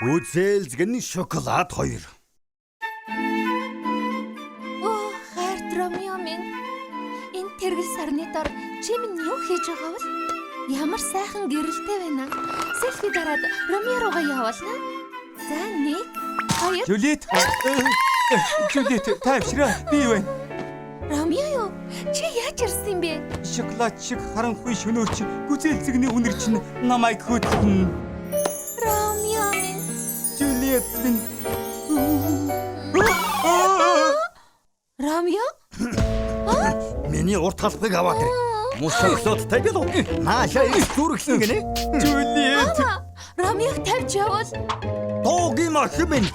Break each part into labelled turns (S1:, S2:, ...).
S1: Үзэлзгэн шоколад 2.
S2: Хайрт Ромео минь. Энэ тэргэл сарны дор чи минь юу хийж байгаа вэ? Ямар сайхан гэрэлтэй байна. Селфи дараад Ромео руугаа явуулна. За 1 2
S3: Жулиет. Жулиет, тайвшраа. Би юу вэ?
S2: Ромео юу? Чи яаж ирсэн юм бэ?
S3: Шоколад шиг харанхуй шөнөөрч гүзээлзэгний үнэр чинь намайг хөтлөн.
S2: Ромео минь.
S3: Жулиет минь.
S2: Ромео?
S1: Миний урт талбайг аваад ир. Муу шоколадтай билүү? Нааша их зүрхсэн гинэ.
S3: Жулиет.
S2: Ромеог тавьж явуул.
S1: Тоогийн махмын.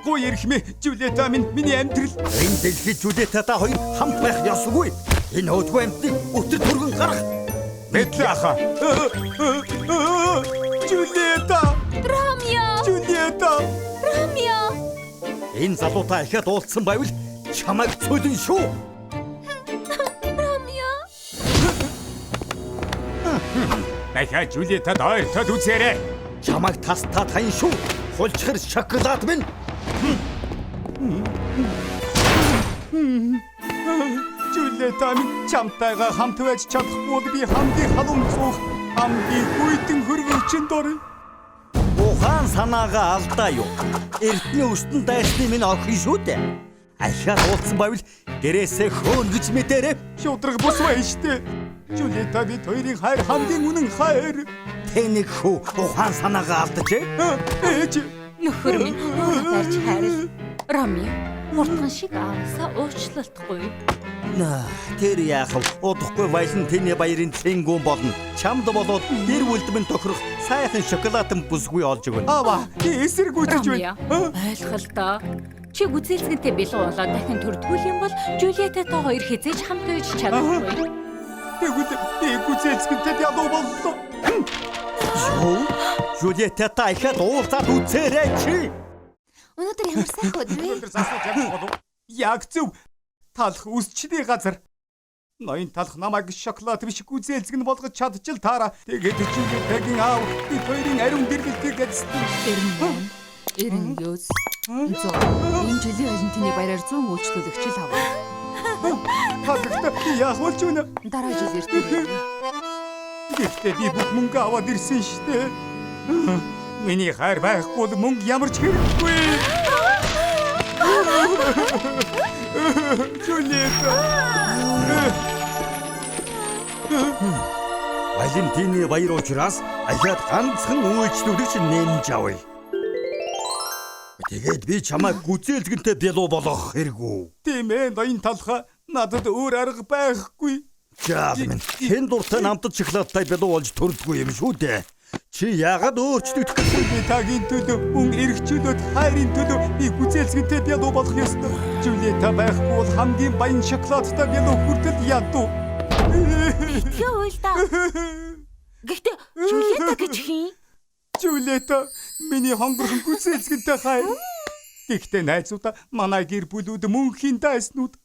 S3: Гой ирхмэ. Жулиет минь миний амьдрал.
S1: Энэ дэлхийд Жулиеттай хоёр хамт байх ёсгүй. Энэ өдгөө амтны өтөр түргэн гарах.
S3: Мэдлээ аха. Жулиета.
S2: Ромео!
S3: Жулиета.
S2: Ромео!
S1: Энэ залуутай ихэд уулзсан байвал чамайг цөлөн шүү.
S2: Ромео!
S3: Дахиад Жулиетад ойртоод үзээрэй.
S1: Чамайг тастаа тань шүү. Хулчхэр шоколад минь.
S3: Жулиета минь чамтайгаа хамт байж чадахгүй би хамгийн халуун цуух хамгийн хүйтэн хөрвөчөнд орё.
S1: Ухаан санаагаа алдаа юу? Эртний өстөн дайсны минь охин шүү дээ. Ахиад уулзсан байвал гэрээсээ хөөнгөж мэдээрэй.
S3: Шудраг бус бай штэ. Жулиета бид хоёрын хайр хамгийн үнэн хайр.
S1: Тэнийг хүү ухаан санаагаа алдаж.
S3: Ээж.
S2: Нөхөр минь уураарч хайрл. Ромео, муртхан шиг аавсаа уучлалтгүй.
S1: Тэр яахав удахгүй баялан тэний баярын цэнгүүн болно. Чамд болоод гэр бүлдмэн тохирох сайхан шоколадын бүсгүй олж өгнө.
S3: Аваа, эсэргүүцэж байна.
S2: Ойлголоо. Чи гүзээлзгэнтэй бэлэн болоод дахин төрдгүүл юм бол Жулиетатай хоёр хизээж хамт байж чадахгүй.
S3: Тэгвэл би гүзээлзгэнтэй ядуу боллоо.
S1: Юу? Жулиетатай ихэд уулзаад үзээрэй чи.
S2: Өнөөдөр ямар сайхан өдөр вэ?
S3: Өнөөдөр засууж явах болов. Яг зөв. Талх үсчний газар. Ноён талх намайг шоколад биш гүзээлзгэн болгож чадчил таараа. Тэгээд Жулиетагийн аав бид хоёрын ариун дэргэлтийг эзэлсэн.
S2: 99 энэ жилийн Валентины баяраар 100 үйлчлүүлэгч л аваа.
S3: Хагта яах болж байна?
S2: Дараа жил ирдэг.
S3: Гэхдээ би бүх мөнгө аваад ирсэн штэ. Миний хайр байхгүй бол мөнгө ямар ч хэрэггүй. Жулиета.
S1: Валентины баяр учраас ахиад ганцхан үйлчлүүлэгч нэмж авъя. Тэгээд би чамайг гүзээлзгэнтэй бэлүү болгох хэрэггүй.
S3: Тийм ээ, ноён талха надад өөр арга байхгүй.
S1: Жаалмын хэн дуртай намтад шоколадтай бэлүү болж төрдгөө юм шүү дээ. Чи яагаад өөрчлөгдөх гэж
S3: Би тагийн төлөө мөн эргчүүлээд хайрын төлөө би гүзээлзгэнтэй бэлүү болох ёстой. Жулиета байхгүй бол хамгийн баян шоколадтай бэлүү хүртэл ядуу.
S2: Тэг уйл да. Гэхдээ Жулиета гэж хин?
S3: Жулиета миний хонгорхон гүзээлзгэнтэй хайр. Гэхдээ найзуудаа манай гэр бүлүүд мөнхийн дайснууд.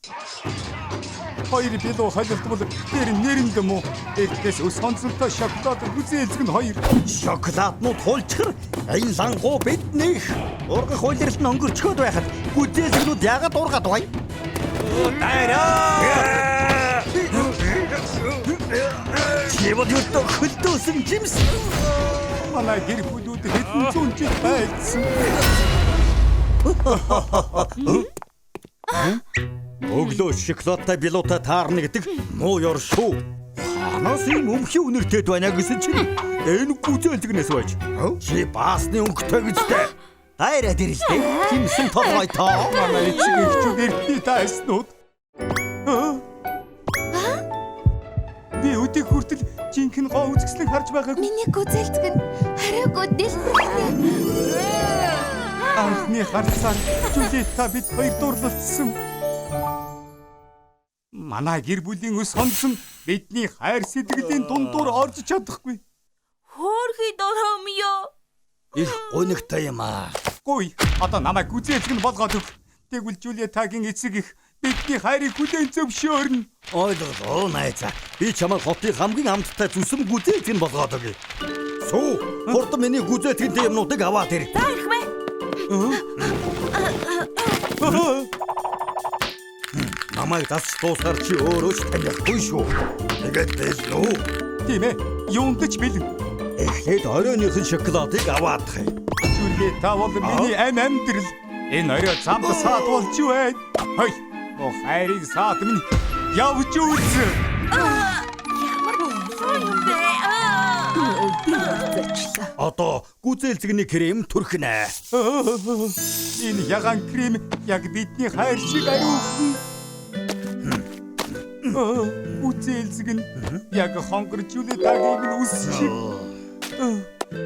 S3: Хоёр бэлүү холилдвол тэр нэрэнд муу. Эхлээс өс сонцолтой шоколад гүзээлзгэн хоёр.
S1: шоколаднууд хулчхэр энэ лангуу биднийх ургах улиралд нь өнгөрчгөөд байхад гүзээлзгнүүд яагаад ургаад бай? Таараа! Чивэд юутаа хөлдөөсөн жимс.
S3: Манай гэр бүлүүд хэдэн зуун жил байсан.
S1: Өглөө шоколадтай бэлуутай таарна гэдэг муу ёр шүү. Ханаас юм өмхий үнэртэд байна гэсэн чинь энэ гүзээлзгнээс байж. Чи баасны өнгөтэй гэжтэй. Дайраад ирэлтэй. Химсэн толгой тоо.
S3: Манай эцэг эхчүүд эртний дайснууд. Би өдийг хүртэл жинхэнэ гоо үзэсгэлэн харж байгааг.
S2: Миний гүзээлзгэн хариугүй дэлбэрээ.
S3: Анхны харцаар Жулиета бид хоёр дурлалцсан. Манай гэр бүлийн өс сонсон бидний хайр сэтгэлийн дундуур орж чадахгүй.
S2: Хөөрхий Ромео.
S1: Их гонигтай юм аа.
S3: Гуй, одоо намайг гүзээлзгэн болгоод өг. Тэгвэл Жулиетагийн эцэг их бидний хайрыг хүлээн зөвшөөрнө.
S1: Ойлголоо найзаа. Би чамайг хотын хамгийн амттай зүсэм гүзээлзгэн болгоод өгье. Сүү, хурдан миний гүзээлзгэнтэй юмнуудыг аваад ир.
S2: За их мэ.
S1: Намайг дасч дуусгаар чи өөрөө ч танихгүй шүү. Тэгээд бэлэн үү?
S3: Тийм ээ. Юунд ч бэлэн.
S1: Эхлээд оройныхын шоколадыг аваадах юм.
S3: Жулиета бол миний амьдрал. Энэ орой замд саад болж байна. Хой. Оо хайрын саад минь явж үз.
S2: Ямар гоё юм бэ? Би хэвчээ.
S1: Одоо гүзээлзэгний крем түрхнэ.
S3: Энэ ягаан крем яг бидний хайр шиг ариухан. Үзэлзэг нь яг хонгор Жулиетагийн минь үс шиг.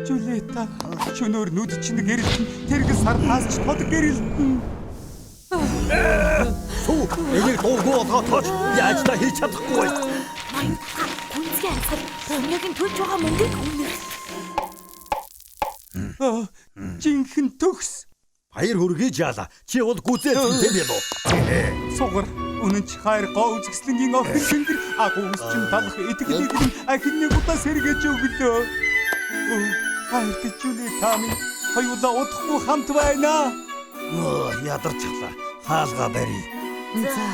S3: Жулиета чөнөр нүд чинь гэрэлтэн тэрэг сарнаас ч тод гэрэлтэн.
S1: Сүү, энийг дуугүй болгоод яаж та хийж чадахгүй.
S2: Гүнзгий ансаар Ромеогийн төлж байгаа мөнгийг үнэр.
S3: Жинхэнэ төгс.
S1: Баяр хүргэе жаала. Чи бол гүзээлзэгтэй билүү?
S3: Сугар үнэн ч хайр гоо үзэсгэлэнгийн охин сэнгэр агуус чин талах итгэлийг ахин нэг удаа сэргээж өглөө. Хайртай Жулиета минь хоёулаа удахгүй хамт байна.
S1: Ядарчихлаа. Хаалга барь.
S2: За.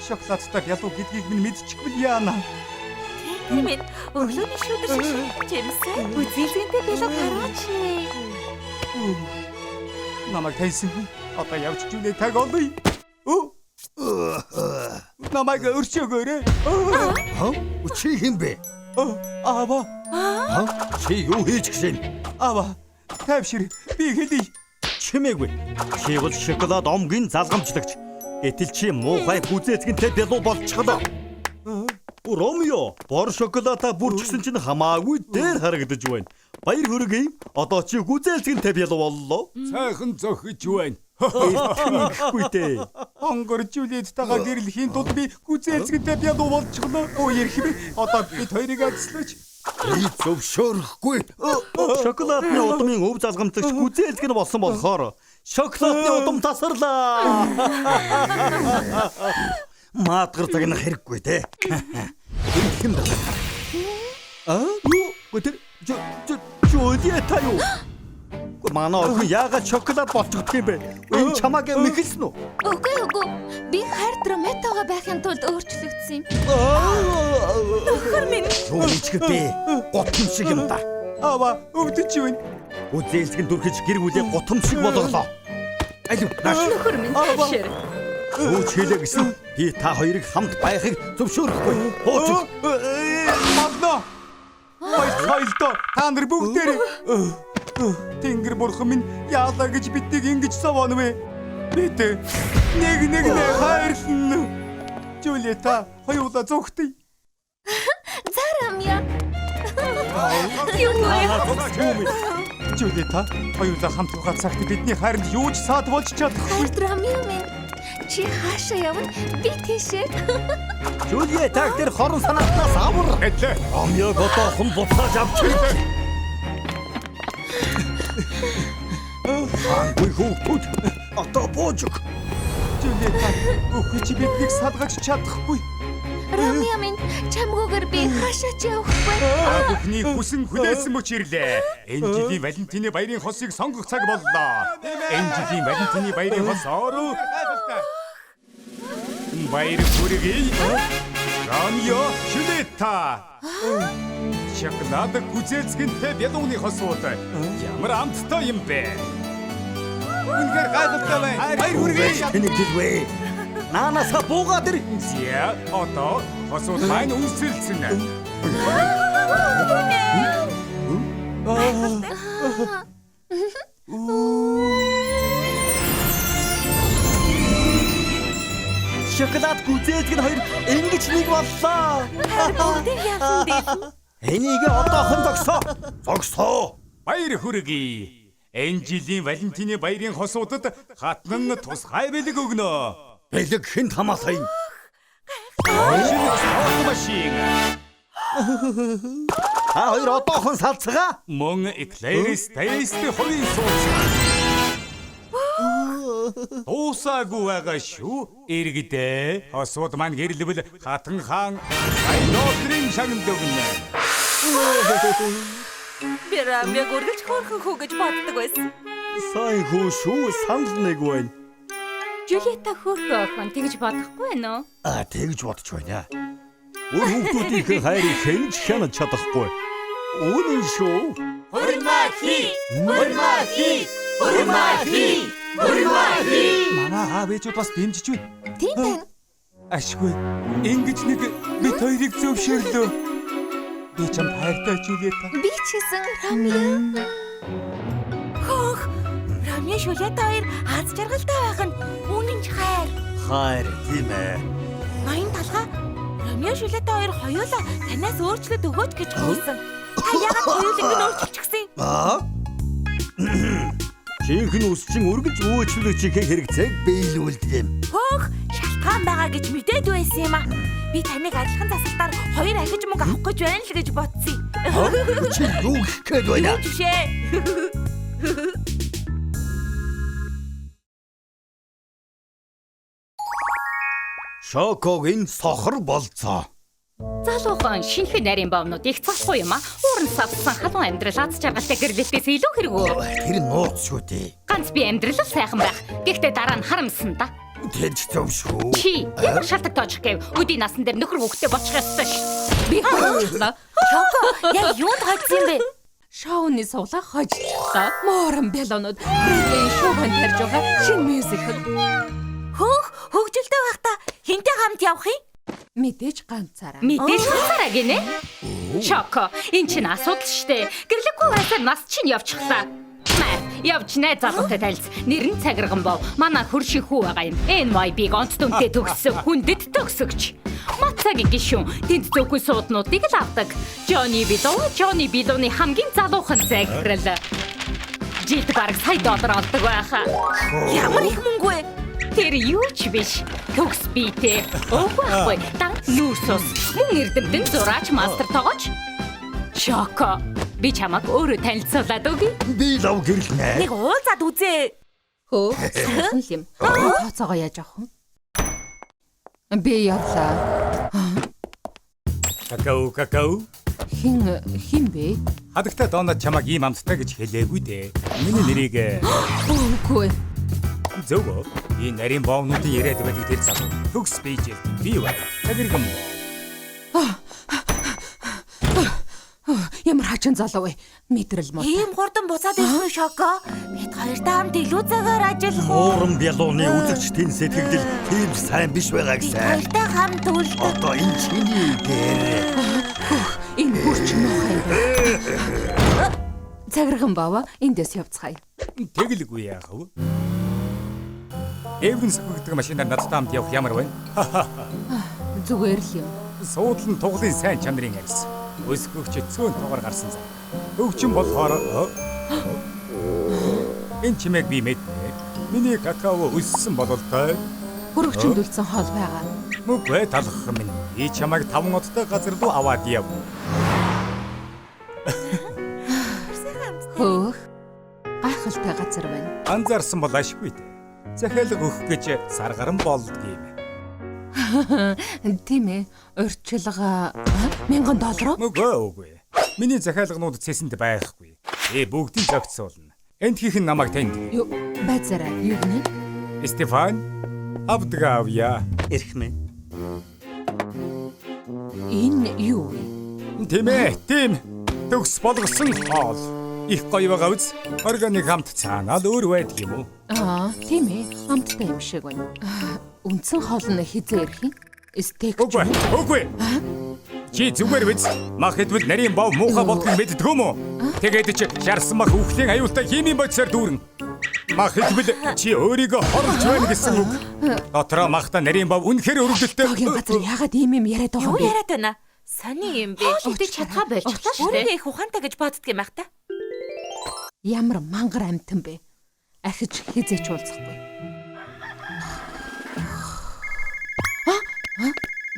S3: Шоколадтай ялуу гэдгийг минь мэдчихвэл яана.
S2: Тийм ээ. Өглөөний шүдэр шиг жимсээ үзэлзэгтэй билүү хараач.
S3: Намайг тайсан. Одоо явж Жулиетаг олъё. Намайг өршөөгөөрэй.
S1: Чи хэм бэ?
S3: Аава.
S1: Чи юу хийж гişin?
S3: Аава. Тавшир. Би хэлий.
S1: Чимээгүй. Чи бол шоколад омгийн залгамжлагч. Гэтэл чи муухай гүзээлзэгтэй билүү болчихлоо. Ромео, бор шоколада бүрчсэн чинь хамаагүй дээр харагдаж байна. Баяр хүргэе. Одоо чи гүзээлзэгтэй билүү боллоо.
S3: Сайхан зохиж байна.
S1: Итгэхгүй дээ.
S3: Хонгор Жулиеттайгаа гэрлэхийн тулд би гүзээлзэгтэй бядуу болчихлоо. Ярих одоо бид хоёрыг ажиллаж.
S1: Би зөвшөөрөхгүй. Шоколадны удмын өв залгамжлагч гүзээлзэг нь болсон болохоор шоколадны удам тасарлаа. Маадгар загнах хэрэггүй те. Хэм бэ? Юу? Өдөр Жулиета юу? Манай охин яагаад шоколад болчихдг юм бэ? Энэ чамааг мэхэлсэн үү?
S2: Үгүй. Би хайр Ромеотойгоо байхын тулд өөрчлөгдсөн юм. Нөхөр минь.
S1: Юу нэгчгдээ? Готом шиг юм да.
S3: Аава, өвдөж байна.
S1: Үзээлзэг нь дүрхэж гэр бүлээ готом шиг болголоо. Алив, нааш.
S2: Нөхөр минь. Шэр.
S1: Юу чилээ гэсэн? Би та хоёрыг хамт байхыг зөвшөөрөхгүй. Хооч.
S3: Мадна. Хоёлоо та нар бүгдээрээ Тэнгэр бурхан минь яалаа гэж биднийг ингэж совооно вэ? Бид нэг хайрлан. Жулиета хоёулаа зүгтээ.
S2: За Ромео. Юу вэ?
S3: Жулиета хоёулаа хамт байгаа цагт бидний хайранд юу ч саад болж чадахгүй.
S2: Хайр Ромео минь. Чи хаашаа явна? Би тийшээ.
S1: Жулиетаг тэр хорон санаатнаас авар.
S3: Эдлээ.
S1: Ромеог одоохон буцааж авчих. Хангуй хүүхдүүд одоо боожг.
S3: Жулиета өхөж биднийг салгаж чадахгүй.
S2: Ромео минь чамгүйгээр би хаашаа ч явахгүй.
S3: Бүхний хүсэн хүлээсэн мөчирлээ. Энэ жилийн Валентины баярын хосыг сонгох цаг боллоо. Энэ жилийн Валентины баярын хосоор баяр хүргэе. Ромео, Жулиета. Шоколад гүзээлзэгтэй бядууны хосууд ямар амттай юм бэ? Үнэхээр гайхалтай байна. Баяр хүргэе.
S1: Тэнийг хэлвэ. Наанасаа буугаад ир.
S3: Зя, одоо хосууд маань үнсэлсэн.
S1: Шоколад гүзээлзэг нь хоёр ингэж нэг боллоо.
S2: Бүгдийг явсан дээ.
S1: Энийг одоохон зогсоо.
S3: Баяр хүргэе. Энэ жилийн Валентины баярын хосуудад хатнан тусгай бэлэг өгнө.
S1: Бэлэг хэн хамаалаа юм?
S3: Машин.
S1: Та хоёр одоохон салцгаа.
S3: Мөн Эклерис тест хувийн сууц. Уусаагүй байгаа шүү. Иргэдээ хосууд маань гэрлэвэл хатан хаан Айнотрын шагнад өгнө.
S4: Би Рамяг үргэлж хөөрхөн хүү гэж боддог байсан.
S1: Сайн хөө шүү, санал нэг байна.
S5: Жулиета хөөрхөн охин тэгж бодохгүй байна уу?
S1: Тэгж бодож байна. Өөр хүмүүсийн хайрыг хэнж хянаж чадахгүй. Үнэн шүү.
S3: Манай аав ээжүүд бас дэмжиж байна.
S2: Тийм байна.
S3: Ашгүй. Ингэж нэг бид хоёрыг зөвшөөрлөө. Би чам хайртай Жулиета.
S2: Би ч гэсэн Ромео.
S4: Хөөх. Рамя Жулиета хоёр аз жаргалтай байх нь үнэн ч хайр.
S1: Хайр тийм ээ.
S4: Ноён талхаа Рамя Жулиета хоёр хоёулаа танаас өөрчлөлт өгөөч гэж хэлсэн. Та яагаад хоёул ингэ өөрчлөгчсөн?
S1: Жинхэнэ үсчин үргэлж өөчлөж чихэх хэрэгцээг биелүүлдэг юм.
S4: Хөөх. Шалтгаан байгаа гэж мэдээд байсан юм аа. Би таныг адилхан засалтаар хоёр ахиж мөнгө авах гэж байна л гэж бодсон.
S1: Чи юу гэх гээд байна?
S4: Жишээ.
S1: Шокогийн сохор болцоо.
S5: Залуухан шинхэн нарийн бовнууд их цахгүй юм а. Уурн савсан халуун амьдрал аз жаргалтай гэрлэлтээс илүү хэрэггүй.
S1: Тэр нууц шүү дээ.
S5: Ганц би амьдрал л сайхан байх. Гэхдээ дараа нь харамсан да.
S1: Тэрч зөв шүү.
S5: Чи ямар шалтак тоож гэв? Өдийн насан дээр нөхөр хүүхдээ бочих ёстой ш. Би хөөчлөө.
S4: Шоко, яг юунд хоцсон юм бэ?
S2: Шоуны суулаа хожчихлоо. Моорон белонууд Брэдлийн шоунд тарж байгаа шинэ мюзикл.
S4: Хөөх, хөгжилтэй байхдаа хинтэй хамт явах юм?
S2: Мэдээж ганцаараа.
S5: Мэдээж хацаараа гинэ. Шоко, энэ чинь асуудал штэ. Гэрлэггүй байсаар нас чинь явчихлаа. Явж найз залуутай танилц. Нэр нь Цагирган бов. Манай хөрших хүү байгаа юм. NYB-г онц дүнтэй төгссөн хүндэт төгсөгч. Мацагийн гишүүн тэнд зөвхөн сууднуудыг л авдаг. Johnny Biloны хамгийн залуухан захирал. Жилд бараг $100 олдог байхаа.
S4: Ямар их мөнгө вэ?
S5: Тэр юу ч биш. Төгс биетэй. Өөхгүй. Дан нүүрсөс. Мөн эрдэмтэн зураач мастер тоогооч. Шоко. Би чамаг өөрөө танилцуулаад өгье.
S1: Би лав гэрлэнэ.
S4: Нэг уулзаад үзээ.
S2: Хөө, сайхан л юм. Тооцоогоо яаж авах вэ? Би явлаа.
S3: Какао.
S2: Хин бэ?
S3: Хадагтай доонод чамаг ийм амттай гэж хэлээгүй дээ. Миний нэрийг
S2: Үгүй.
S3: зөв. Энэ нарийн бовнуудын яриад байдаг тэр залуу. Төгс бийжэл. Би бай. Цагирган бов.
S2: Ямар хачин залуу вэ? Мэдрэл мод.
S4: Ийм хурдан буцаад ирсэн Шоко. Бид хоёртай хамт илүү цагаар ажиллах уу?
S1: Ууран Белоны үзэгчдийн сэтгэгдэл тийм сайн биш байгаа
S4: Бид
S1: гэсэн.
S4: хоёртай хамт үлдэх.
S1: Одоо энэ чиний дээр.
S2: Энэ бүрч мохай. Цагирган бава эндээс явцгаая.
S3: Тэгэлгүй яах вэ? Эврэн сахигддаг машинаар надтай хамт явах ямар байна?
S2: Зүгээр л юм.
S3: Суудлан туглын сайн чанарын арьс. Өсгөгч цөөн тоогоор гарсан зам. Өвчин болохоор энэ чимээг би мэднэ. Миний какао өссөн бололтой.
S2: Хөрөгчөнд үлдсэн хоол байгаа.
S3: Мөгөө талах минь. И чамайг 5 удаа газар руу аваад яв.
S2: Хөөх. Гайхалтай газар байна.
S3: Анзаарсан бол ашгүй дээ. Захиалга өгөх гэж саргаран болдгийм.
S2: Тийм ээ. Урьдчилга $1000.
S3: Мөгөө үгүй. Миний захиалганууд цэсэнд байхгүй. Бүгдийг зогцуулна. Энд хийх нь намайг танд.
S2: Юу байцаараа юу гэнэ?
S3: Стефан Авдгаавья.
S1: Эрхмэн.
S2: Энэ юу вэ?
S3: Тийм ээ, тийм. Төгс болгосон хоол. Их гоё байгаа үз. Органик хамт цаанаа л өөр байдаг юм уу?
S2: Тийм ээ. Амттай юм шиг байна. Үндсэн хоол нь хизээ ирэх юм? Стейк.
S3: Үгүй. Чи зүгээр биз? Мах хэдвэл нарийн бов муухай болдгийг мэддэг юм уу? Тэгээд чи шарсан мах үхлийн аюултай химийн бодисоор дүүрэн. Мах хэдвэл чи өөрийгөө хорлож байна гэсэн үг. Дотроо махта нарийн бов үнэхээр өргөдөлтэй.
S2: Тогийн газар яагаад ийм яриад байгаа
S4: Юу
S2: юм бэ?
S4: яриад байна? Сони юм бэ?
S5: Хоолтой чадхаа болчихлоо шүү дээ.
S4: Өөрийгөө их ухаантай гэж боддөг юм ах та.
S2: Ямар мангар амтан бэ? Ахиж хизээч уулзахгүй.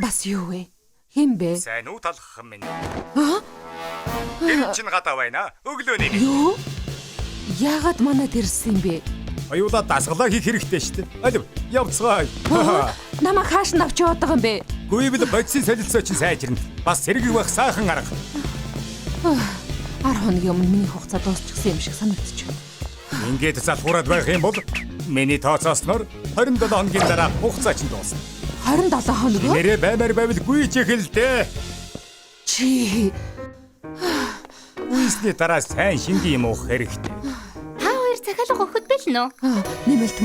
S2: Бас юу вэ? Хин бэ?
S3: Сайн уу талах минь. Энэ чин гадаа байна. Өглөө нэг.
S2: Юу? Яагаад манад ирсэн юм бэ?
S3: Аюулаа дасгалаа хийх хэрэгтэй шүү дээ. Алив, явцгаая.
S2: Намайг хааш нь авч яваад байгаа юм бэ?
S3: Гүйвэл бодисын солилцоо чинь сайжирна. Бас сэргийг байх сайхан арга.
S2: 10 хоногийн өмнө миний хугацаа дуусчихсан юм шиг санагдчих.
S3: Ингээд залхуураад байх юм бол миний тооцоосноор 27 хоногийн дараа хугацаа чинь дуусна.
S2: 27 хоног уу?
S3: Нэрээ баймаар байвал гүйж эхэлдэ.
S2: Чи
S3: Үйсний дараа сайн шингийн юм уух хэрэгтэй.
S5: Та хоёр захиалга өгөхөд бэлнэ үү?
S2: нэмэлт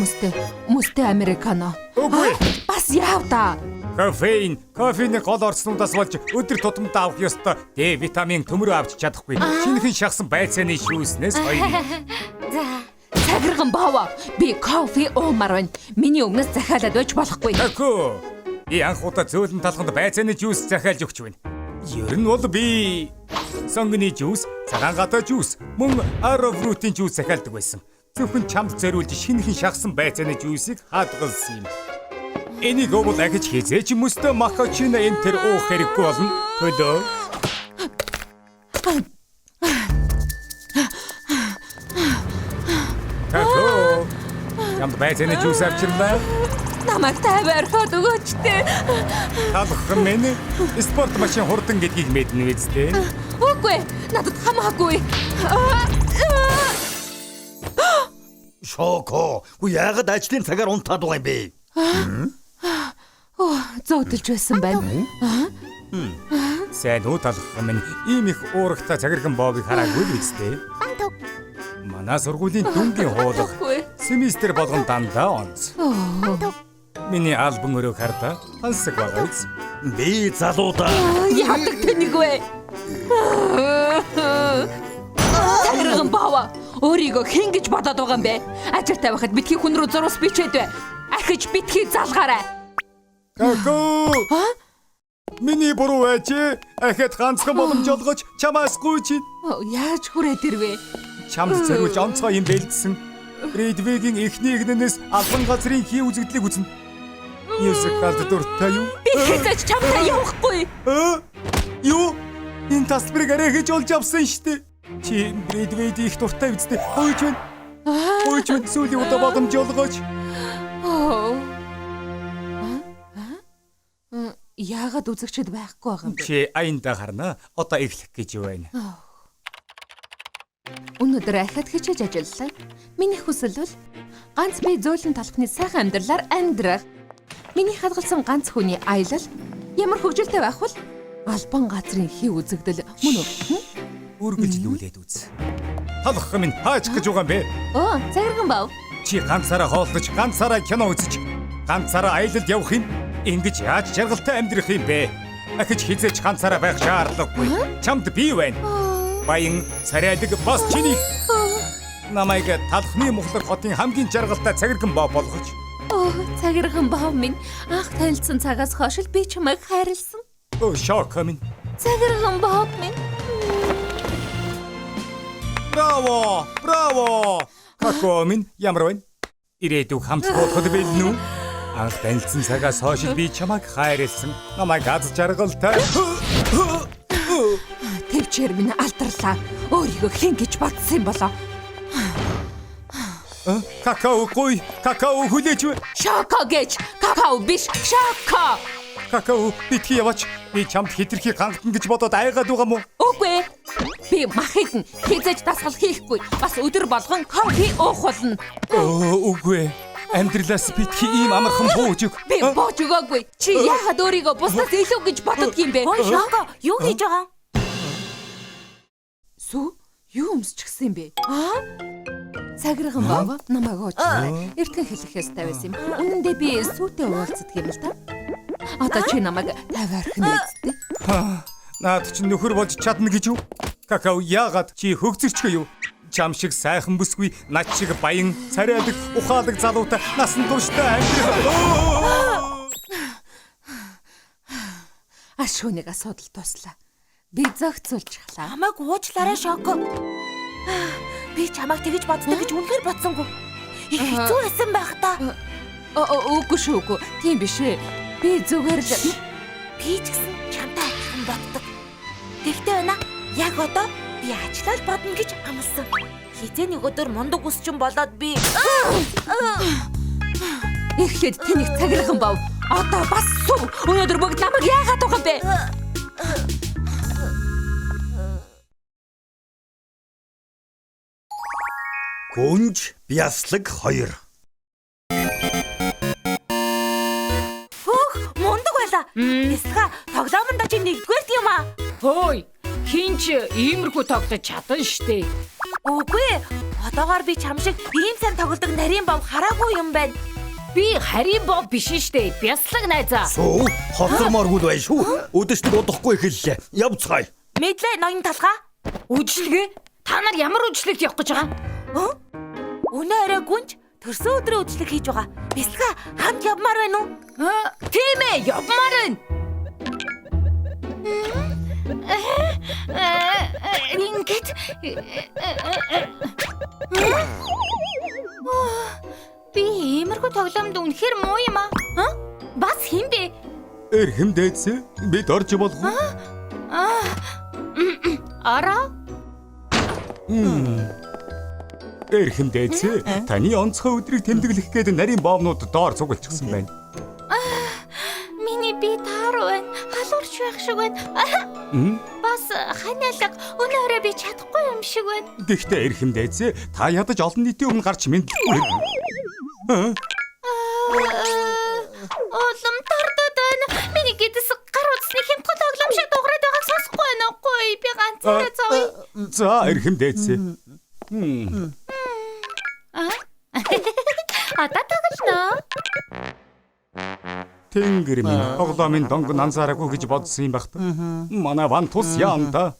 S2: мөстэй американо.
S3: Үгүй.
S2: Бас яав та.
S3: Кофений гол орцнуудаас болж өдөр тутамдаа авах ёстой Д витамин төмөрөө авч чадахгүй. Шинэхэн шахсан байцааны шүүснээс хоёрыг.
S5: За.
S2: Цагирган баава. Би кофе уумаар байна. Миний өмнөөс захиалаад байж болохгүй.
S3: Тако. И анх удаа зөөлөн талханд байцааны жуус захиалж өгч байна. Ер нь бол би сонгоны жуус, цагаан гадаа жуус, мөн ароврутын жуус захиалдаг байсан. Зөвхөн чамд зориулж шинэхэн шахсан байцааны жуусыг хадгалсан юм. Энийг бол ахиж хизээч мөстө макачино энтер уух хэрэггүй болно. Төлөө. Тако. Чамд байцааны жуус авчирлаа.
S2: Намайг тавиархад өгөөчтэй.
S3: Талхан минь спорт машин хурдан гэдгийг мэднэ үсттэй.
S2: Үгүй. Надад хамаагүй.
S1: Шоко. Гү яагаад ажлын цагаар унтаад байгаа юм бэ?
S2: Зодолж байсан байна.
S3: Сайн уу талхан минь ийм их уурахта цагирган боовыг хараагүй үсттэй. Манай сургуулийн дүнгийн хуулга
S2: Үгүй.
S3: семестр болгон дандаа онц. Миний альбом өрөө харта хансаг байгаа үз.
S1: Би залуудаа.
S2: Яадаг тэнийг вэ? Цагирган баава. Өөрийгөө хэн гэж бодоод байгаа юм бэ? Ажилтай байхад битгий хүн рүү зурус бичээд бай. Ахиж битгий залгаарай.
S3: Тако. Миний буруу байж ахад ганцхан боломж олгож чамаас гүйч.
S2: Яаж хүрээд ирвэ?
S3: Чамд зориулж онцгой юм бэлдсэн. Редвигийн эхний игнэнээс албан газрын хий үзэгдлийг үзнэ. Мьюзикалд дуртай юу?
S2: Би хэзээ ч чамтай явахгүй.
S3: Юу? Энэ тасбарыг арай хийж олж авсан штэ. Чи Редвид их дуртай үстэй. Хойч байна. Хойч байна. Сүүлийн удаа боломж олгооч.
S2: Яагаад үзэгчд байхгүй байгаа юм бэ?
S3: Чи аянда харна. Одоо эхлэх гэж байна.
S2: Өнөөдөр ахад хичээж ажиллалаа. Миний хүсэл бол ганц би зөөлөн талхны сайхан амьдралаар амьдрах. Миний хадгалсан ганц хүний аялал ямар хөвгөлтэй байх вэ? Албан газрын хий үзэгдэл мөн үү?
S3: Үргэлжлүүлээд үз. Талх минь хаач гэж байгаа юм бэ?
S2: Оо, цагирган бав.
S3: Чи ганцаараа хооллож, ганцаараа кино үзэж, ганцаараа аялалд явах юм. Ингэж яаж жаргалтай амьдрах юм бэ? Ахиж хизээч ганцаараа байх шаардлагагүй. Чамд би байна. Баян царайдаг бас чиний. Намайг талхны мухлар хотын хамгийн жаргалтай цагирган бав болгож.
S2: Оо, цагирган бав минь анх танилцсан цагаас хойш л би чамайг хайрлсан.
S3: Оо, шоко минь.
S2: Цагирган бав минь.
S3: Браво! Браво! Како минь ямар байна? Ирээдүг хамт бодоход бэлнэ үү? Анх танилцсан цагаас хойш би чамайг хайрлсан. Намайг аз жаргалтай.
S2: Тэвчээр минь алдарлаа. Өөрийгөө хэн гэж бодсон юм болоо?
S3: Какао гой, какао хүлээж вэ?
S2: Шоко гэж. Какао биш, шоко.
S3: Какао битгий яваач. Би чамд хитрхи гангатна гэж бодоод айгаад байгаа мó?
S2: Үгүй. Би махыг хизээж дасгал хийхгүй. Бас өдөр болгон кофе уух болно.
S3: Үгүй. Амьдралаас битгий ийм амархан бууж өг.
S2: Би бууж өгөөгүй. Чи яагаад өөрийгөө бусдаас илүү гэж боддог юм бэ?
S4: Ой Шоко, юу хийж байгаа?
S2: Сүү? Юу өмсчихсэн юм бэ? Цагирган баава намайг уучлаарай. Эртхэн хэлэхээс тавьсан юм. Үнэндээ би сүүтэй уулздаг юм л та. Одоо чи намайг тавиарх нээдтэй.
S3: Наад чи нөхөр болж чадна гэж юу? Какао яагаад чи хөгзөрчгөө юу? Чам шиг сайхан бүсгүй, над шиг баян, царайдаг, ухаалаг залуутай насан турштай амьдрах.
S2: Ашгүйнийг асуудал туслаа. Би зөгцүүлчихлаа.
S4: Намайг уучлаарай Шоко. Би чамайг тэгэж боддог гэж үнэхээр бодсонгүй. Их хэцүү байсан байх та.
S2: Үгүй шүү үгүй. Тийм биш ээ. Би зүгээр л
S4: Би ч гэсэн чамтай адилхан боддог. Тэгтээ байна. Яг одоо би ажиллаж бодно гэж амласан. Хизээ нэг өдөр мундаг үсчин болоод би
S2: Эхлээд тэнийг цагирган бав. Одоо бас сүү. Өнөөдөр бүгд намайг яагаад байгаа юм бэ?
S1: Гүнж бяслаг 2.
S4: Хөөх, мундаг байлаа. Бясалга тоглоомонд очи нэгдүгээр юм аа.
S5: Хөөе. Хинч иймэрхүү тоглож чадна штэ.
S4: Үгүй ээ. Одоогоор би чам шиг ийм сайн тоглодог нарийн бов хараагүй юм байна.
S5: Би харийн бов биш штэ. Бяслаг найзаа.
S1: Суу хоцормооргүй бай шүү. Өдөштэй удахгүй эхэллээ. Явцгаая.
S4: Мэдлээ ноён талхаа.
S5: Үжилгээ? Та нар ямар үжилэгт явах гэж байгаа?
S4: Өнөө орой гүнж төрсөн өдрөө үжилэг хийж байгаа. Бясалга хамт явмаар байна уу?
S5: Тийм ээ, явмаар байна. Ингээд би иймэрхүү тоглоомд үнэхээр муу юм аа. Бас хин бэ?
S3: Эрхэм дээдс бид орж болох уу?
S5: Ара?
S3: Эрхэм дээдс таны онцгой өдрийг тэмдэглэх гээд нарийн боомнууд доор цуглчихсан байна.
S5: Миний би таар байна. Халуурч байх шиг байна. Бас ханиалга өнөө өрөө би чадахгүй юм шиг байна.
S3: Гэхдээ эрхэм дээдс та ядаж олон нийтийн өмнө гарч мэдлгүй.
S5: Улам тардад байна. Миний гэдэс гар утасны хямдхан тоглоом шиг дуурайд байгааг сонсохгүй байна уугүй. Би ганцаараа зовъё.
S3: За эрхэм дээдс.
S5: Одоо тоглоно.
S3: Тэнгэр минь тоглоомын донг анзаараагүй гэж бодсон юм багт. Манай ван тус яанда.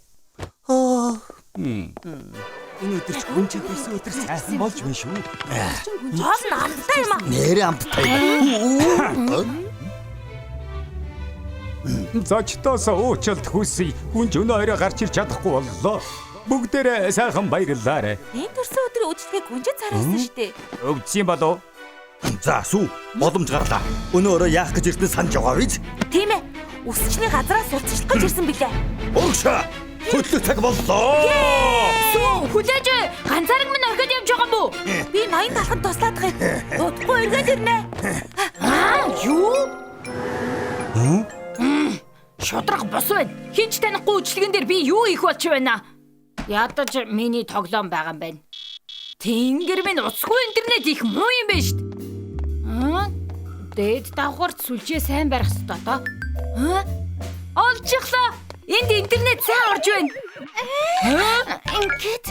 S3: Энэ өдөр ч гүнж төрсөн өдөр сайхан болж байна шүү.
S4: Хоол нь амттай юм аа.
S1: Нэрээ амттай.
S3: Зочдоос уучлалт хүсье. Гүнж өнөө орой гарч ирж чадахгүй боллоо. Бүгдээрээ сайхан баярлалаа.
S4: Энэ төрсөн өдрийн үжилгээ гүнжэд цараасан шүү дээ.
S3: Өвдсөн болов?
S1: За сүү боломж гарлаа. Өнөө өрөө яах гэж ирсэн санаж байгаа биз?
S4: Тийм ээ. Үсчний газраас сурталчлах гэж ирсэн билээ.
S1: Өгшөө. Хөдлөх цаг боллоо.
S5: Сүү хүлээж ганцаараг минь орхиод явж байгаа мó?
S4: Би ноён талханд туслаад байгаа. Удахгүй эргээд ирнэ.
S5: Юу? Шодрог бос байна. Хинч танихгүй үжилгэн дээр би юу их болч байна? Ядаж миний тоглоом байгаа юм байна. Тэнгэр минь уцгүй интернет их муу юм байна шүү дээ. Дээд давхарт сүлжээ сайн барих хэрэгтэй доо. Олчихлаа. Энд интернет сайн орж байна. Ингээд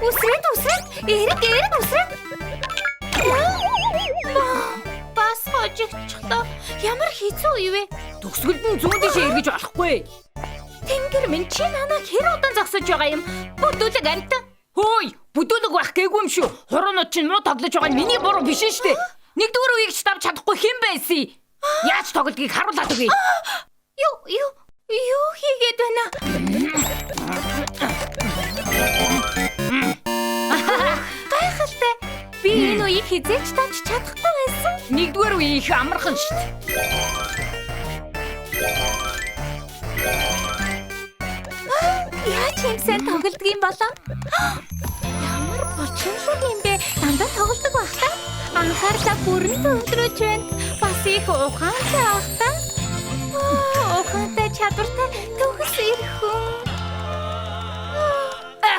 S5: үсрээд эрэг үсрээд. Бас хожигчлаа. Ямар хэцүү юу вэ? Төгсгөлд нь зүүн дэше эргэж болохгүй. Тэнгэр минь чи намайг хэр удаан зогсож байгаа юм? Бүдүүлэг амт. Хөөе, бүдүүлэг байх гээгүй юм шүү. Хуруунууд чинь муу тоглож байгаа нь миний буруу биш шүү дээ. Нэгдүгээр үеийг ч давж чадахгүй хэн байсан? Яаж тоглодгийг харуулад өгье. Юу хийгээд байна? Гайхалтай. Би энэ үеийг хизээч тавьж чадахгүй байсан. Нэгдүгээр үе их амархан шүү дээ. Яаж юм сайн тоглодог юм болоо? Ямар болчихлоо юм бэ? Дандаа тоглодог байх та? Анхаарлаа бүрэн төвлөрөж байна. Бас их ухаантай байх та? Ухаантай чадвартай төгс ирэх хүн.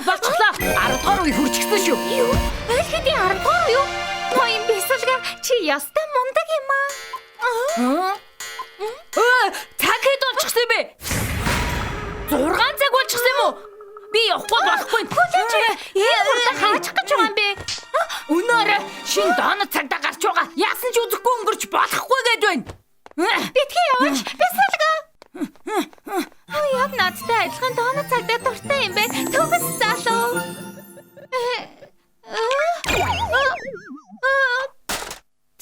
S5: Болчихлоо. 10 дугаар үе хүрчихсэн шүү. Юу? Аль хэдийн 10 дугаар юу? Ноён бясалга чи ястай мундаг юм аа. Цаг хэд болчихсон юм бэ? 6 цаг болчихсон юм уу? Би явахгүй болохгүй. Хүлээж энэ хаачих гэж байгаа юм бэ? Өнөөр шин донод цагдаа гарч байгаа. Яасан ч үзэхгүй өнгөрч болохгүй гээд байна. Битгий яваач. Бясалга. Яг надтай адилхан донод цагдаа дуртай юм бэ? Төгс залуу.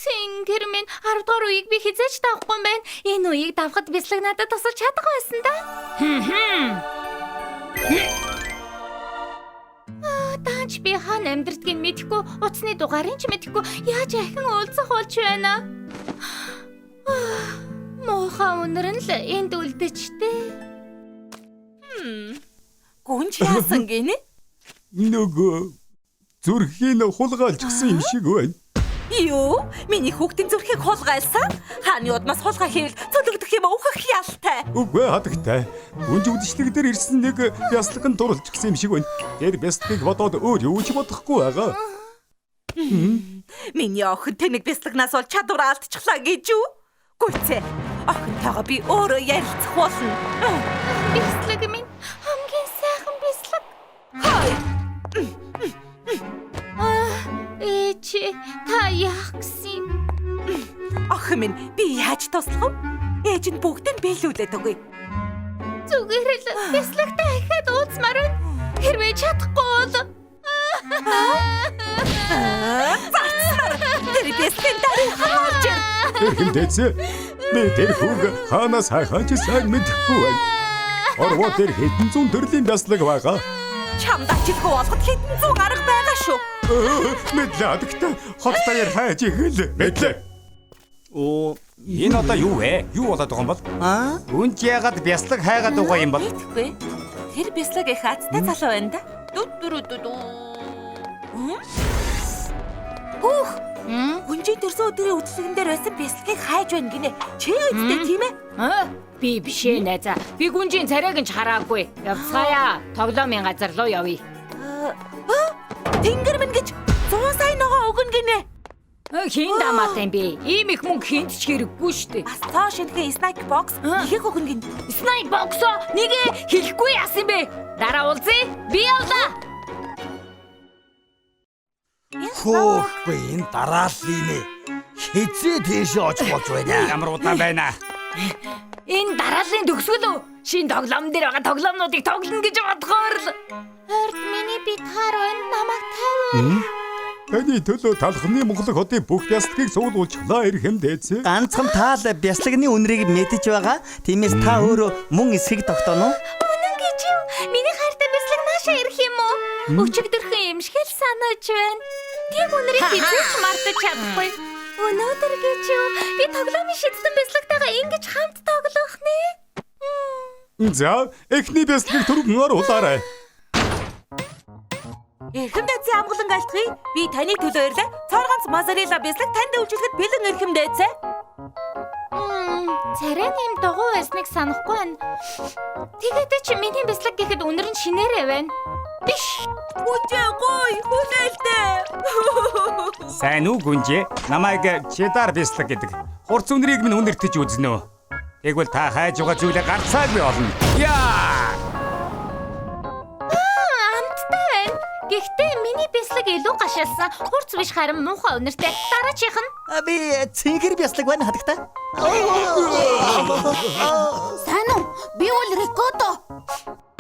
S5: Тэнгэр минь 10 дугаар үеийг би хизээч давахгүй юм байна. Энэ үеийг давхад бяцлаг надад тусалж чадах байсан да. Даанч би хаана амьдрдгийг мэдэхгүй, утасны дугаарыг ч мэдэхгүй яаж ахин уулзах болж байна. Муухай өнөр нь л энд үлдэжтэй.
S4: Гүнж яасан гинэ?
S3: Нөгөө зүрхийн хулгайлжсэн юм шиг байна.
S4: Юу? Миний хүүхдийн зүрхийг хулгайлсан? Хааны удмаас хулгай хийвэл цөлөгдөх юм өөхөх ялтай.
S3: Үгүй хатагтай. Гүнж үдшилэг дээр ирсэн нэг бясалган дурлж гисэн юм шиг байна. Тэр бясалгыг бодоод өөр юу ч бодохгүй байгаа.
S4: Миний охин тэнэг бясалгнаас бол чадвар алдчихлаа гэж юу? Гүйцээ. Охинтойгоо би өөрөө ярилцах болно.
S2: Бяцлаг минь хамгийн сайхан бяцлаг.
S4: Хой.
S2: Ээжи та яах гэсэн юм?
S4: Охин минь би яаж туслах вэ? Ээж нь бүгдийг биелүүлээд өгье.
S2: Зүгээр л бяцлагтай ахаад уулзмаар байна. Хэрвээ чадахгүй бол
S4: Тэр бяцлын дарыг харуулж байна.
S3: Хэмтэйцээ. Би тэр хүүг хаанаас хайхаач сайн мэдэхгүй байна. Орвоо тэр хэдэн зуун төрлийн бяслаг байгаа.
S4: Чамд ажилгүй болгоход хэдэн зуун арга байгаа шүү.
S3: Мэдлээ хатагтай. Хот даяар хайж игэл. Мэдлээ.
S1: Оо,
S3: Энэ одоо юу вэ? Юу болоод байгаа юм бол? Гүнж яагаад бяслаг хайгаад байгаа юм бол?
S4: Мэдгүй. Тэр бяслаг их азтай залуу байна да. Хүүх. Гүнжийн төрсөн өдрийн үтсгэн дээр байсан бяслагыг хайж байна гинэ. Чи үстэй тийм ээ?
S5: Би биш ээ найзаа. Би гүнжийн царайг нь хараагүй. Явцгаая. Тоглоомын газар руу явъя.
S4: Тэнгэр минь гэж 100 сая ногоо өгнө гинэ.
S5: Хин дамаатай би. Ийм их мөнгө хинт ч хэрэггүй штэ.
S4: Бас цоо шинхэн снайк бокс ихийг өгнө гинэ.
S5: Снайп боксо нэгэ хэлэхгүй яасан бэ? Дараа уулзъя. Би явлаа.
S1: хөөхгүй энэ дарааллын ээ. Хизээ тийш оч болж байна.
S3: Ямар удаан байна?
S5: Энэ дарааллын төгсгөл үү? Шинэ тоглоом дээр байгаа тоглоомнуудыг тоглоно гэж бодохоор л.
S2: Орд миний бит хар байна. Намайг тавь.
S3: Таны төлөө талхны Монголын хотын бүх бясалгыг суулгуулчихлаа эрхэмдээцээ.
S1: Ганцхан таал бяслагны үнэрийг мэдэж байгаа. Тиймээс та өөрөө мөн эсхийг тогтооно.
S2: Үнэн гэж юу? Миний хайртай бяцлаг наашаа ирэх юм уу? Өчигдөрхөн юм шиг л санаж байна. Тийм үнэрийг хизээч мартаж чадахгүй. Өнөөдөр гэж юу? Би тоглоомын шидсэн бяцлагтайгаа ингэж хамт тоглох нэ.
S3: За, эхний бясалгыг түргэн оруулаарай.
S4: Эрхэмдээцээ амгалан алтгий. Би таны төлөө ирлээ. Цорганц мозарелла бяцлаг танд үйлчлэхэд бэлэн эрхэмдээцээ.
S2: Царай нэм дугуй байсныг санахгүй байна. Тэгээд чи миний бяцлаг гэхэд үнэр нь шинээрээ байна. Биш.
S4: Үжээ гой хүлээлтэй.
S3: Сайн уу гүнжээ? Намайг чедар бяслаг гэдэг. Хурц үнэрийг минь үнэртэж үзнэ. Тэгвэл та хайж байгаа зүйлээ гарцаагүй олно. Яа!
S2: Амттай байна. Гэхдээ миний бяцлаг илүү гашаалсан. Хурц биш харин муухай үнэртэй. Дараачих нь.
S1: Би цэнхэр бяслаг байна хатагтай.
S2: Сайн уу? Би бол Рикото.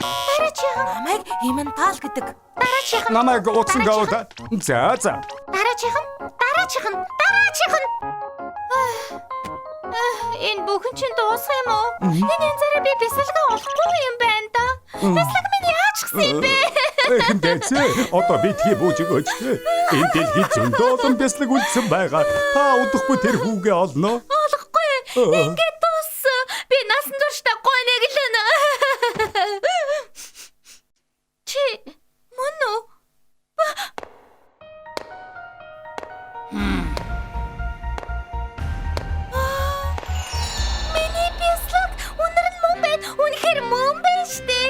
S2: Дараачих нь.
S4: Намайг Эментал гэдэг.
S2: Дараачих нь.
S3: Намайг утсан гавда. За.
S2: Дараачих нь. Энэ бүхэн чинь дуусах юм уу? Энэ янзаараа би бяцлагаа олохгүй юм байна да. Бяцлаг минь яачихсан юм бэ?
S3: Эрхэмдээцээ. Одоо битгий бууж өгөөч. Энэ дэлхийд зөндөө олон бяслаг үлдсэн байгаа. Та удахгүй тэр хүүгээ олно.
S2: Олохгүй. Ингээд дууссан. Би насан туршдаа гонег л нэ. Чи мөн үү? Миний бяцлаг үнэр нь мөн байна. Үнэхээр мөн байна штэ.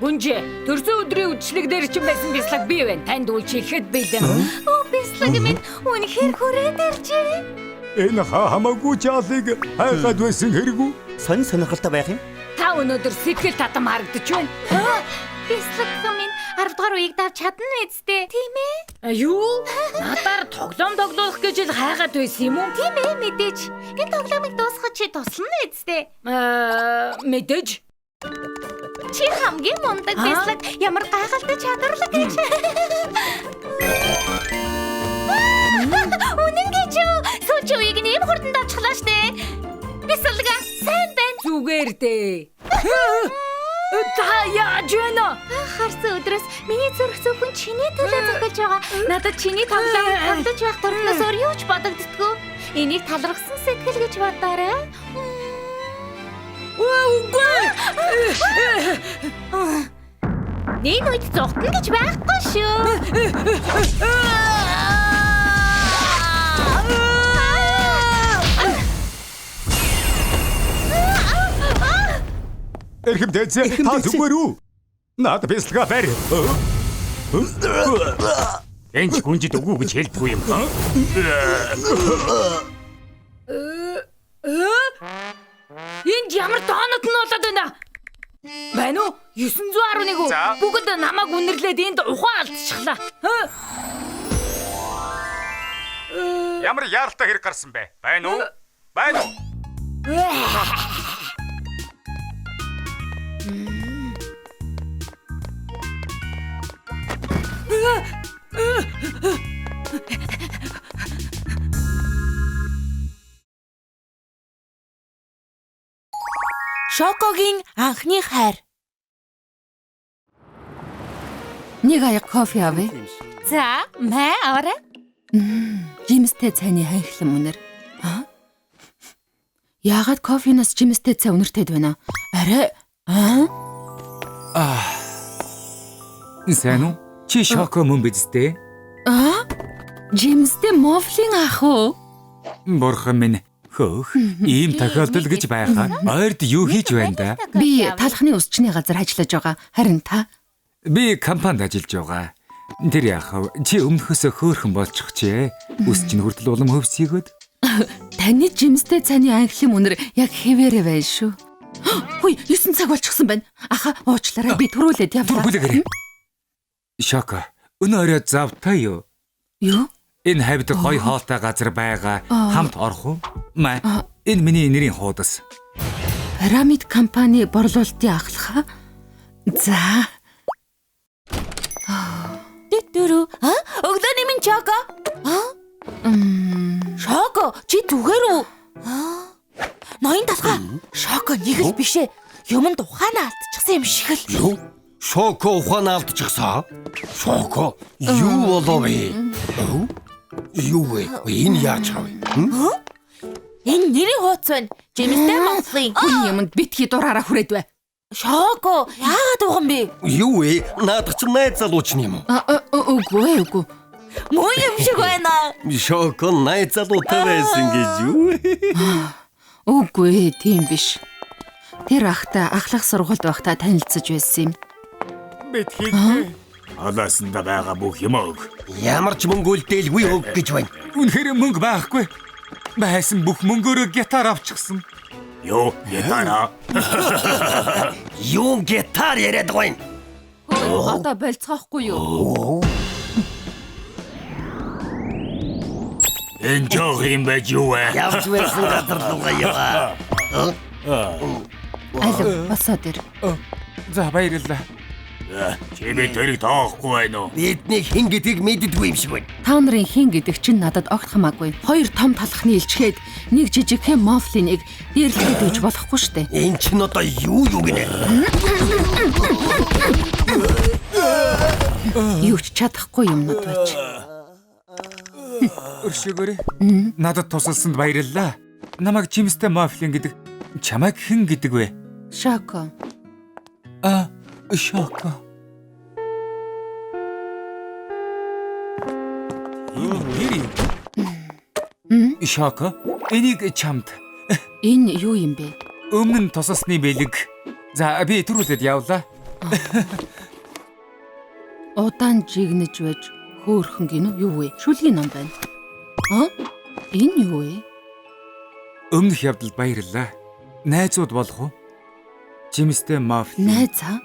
S5: Гүнжээ, төрсөн өдрийн үдшилэг дээр ч байсан бяцлаг би байна. Танд үйлчлэхэд бэлэн.
S2: Оо бяцлаг минь үнэхээр хүрээд иржээ.
S3: Энэ хамаагүй чаалыг хайхад байсан хэрэггүй.
S1: Сонирхолтой байх юм.
S5: Та өнөөдөр сэтгэл татам харагдаж байна.
S2: Бяцлаг минь 10 дугаар үеийг давж чадна үсттэй. Тийм ээ?
S5: Юу? Надаар тоглоох гэж л хайгаад байсан юм уу?
S2: Тийм ээ, мэдээж. Энэ тоглоомыг дуусгах чи туслана үсттэй.
S5: Мэдээж.
S2: Чи хамгийн мундаг бяцлаг. Ямар гайхалтай чадварлаг гэж. Үнэн гэж юу? Сүүлийн үеиг нэм хурдан давчихлаа штэ. Бяцлага сайн байна.
S5: Зүгээр дээ. Та яаж байна?
S2: Харсан өдрөөс миний зүрх зөвхөн чиний төлөө зохиолж байгаа. Надад чиний тоглоом тоглож байх төрнөөс өөр юу ч бодогддгүй. Энийг талархсан сэтгэл гэж бодоорой.
S5: Үгүй.
S2: Нэг үед зогтно гэж байхгүй шүү.
S3: Эрхэмдээч та зүгээр үү? Наад бэлсгээ барь. Энч гүнжид үгүй гэж хэлдэггүй юм.
S5: Энд ямар доонод нь болоод байна? Байна уу? 911 үү? Бүгд намайг үнэрлээд энд ухаан алдчихлаа.
S3: Ямар яаралтай хэрэг гарсан бэ? Байна уу? Байна уу?
S4: Шокогийн анхны хайр.
S2: Нэг аяг кофе авъя.
S5: За, мэ аваарай.
S2: Жимстэй цайны хайхлан үнэр. Яагаад кофенаас жимстэй цай үнэртэй байна? Арай
S3: Сайн уу? Чи шоко мөн биз дээ?
S2: жимстэй мофлин ах уу?
S3: Бурхан минь. Хөөх. Ийм тохиолдол гэж байгаа. Ойрд юу хийж байна да?
S2: Би талхны усчны газар ажиллаж байгаа. Харин та
S3: Би компанид ажиллаж байгаа. Тэр яах вэ? Чи өмнөхөөсөө хөөхөн болчих чээ. Үс чинь хүртэл улам хөвсгийгөөд.
S2: таны жимстэй цайны анхлын үнэр яг хэвээрээ байна шүү. Хүй, 9 цаг болчихсон байна. Аха, уучлаарай. Би төрүүлээд явлаа.
S3: Бүргүүлэгээрэй. Шоко. Өнөө орой завтай юу?
S2: Юу?
S3: Энэ хавьд гоё хоолтой газар байгаа. Хамт орох уу? Маа. Энэ миний нэрийн хуудас.
S2: Пирамид компани борлуулалтын ахлах. За.
S4: Дөрөв. Өглөө нэмэн Шоко. Шоко, чи зүгээр үү? Ноён талхаа. Шоко нэг л биш ээ. Юмд ухаанаа алдчихсан юм шиг л.
S1: Юу? Шоко ухаан алдчихсан. Шоко юу болов вэ? Юу вэ? Энэ яаж хав?
S4: Энэ нэрийн хуудас байна. Жимстэй монголын.
S2: Хүний юмд битгий дураараа хүрээд бай.
S4: Шоко, яагаад ууган бэ?
S1: Юу вэ? Наадах чи найз залууч юм уу?
S2: Үгүй.
S4: Муу юм шиг байна.
S1: Шоко найз залуутай байсан гэж юу?
S2: Үгүй, тийм биш. Тэр ахтай ахлах сургуульд байхдаа танилцж байсан юм.
S3: Бид хийлээ. Алаасанда байгаа бүх юм өг.
S1: Ямар ч мөнгө үлдээлгүй өг гэж байна.
S3: Үнэхээр мөнгө байхгүй. Байсан бүх мөнгөөрөө гитар авчихсан. Юу, гитара?
S1: Юу гитар яриад байна?
S2: Одоо болцоохгүй юу?
S3: Энэ жоох юм байж юу вэ?
S1: Явж байсан газар руугаа яваа.
S2: Алив, босоод ир.
S3: За баярлалаа. Чи би тэрийг тоохгүй байна уу?
S1: Бидний хэн гэдгийг мэддэггүй юм шиг байна.
S2: Та нарын хин гэдэг чинь надад огт хамаагүй. Хоёр том талхны илчгээд нэг жижигхэн мофлиныг дээрлэхэд өгч болохгүй штэ.
S1: Энэ чинь одоо юу гинэ?
S2: Юу ч чадахгүй юмнууд байж.
S3: Өршөөгөөрэй. Надад тусалсанд баярлалаа. Намайг жимстэй мофлин гэдэг. Чамайг хэн гэдэг вэ?
S2: Шоко.
S3: Шоко. Шоко. Энийг чамд.
S2: Энэ юу юм бэ?
S3: Өмнө нь тусалсны бэлэг. За би төрүүлээд явлаа.
S2: Удаан жигнэж байж хөөхөн гинөө юу вэ? Шүлгийн ном байна. Энэ юу вэ?
S3: Өмнөх явдалд баярлалаа. Найзууд болох уу? Жимстэй мофлин.
S2: Найзаа?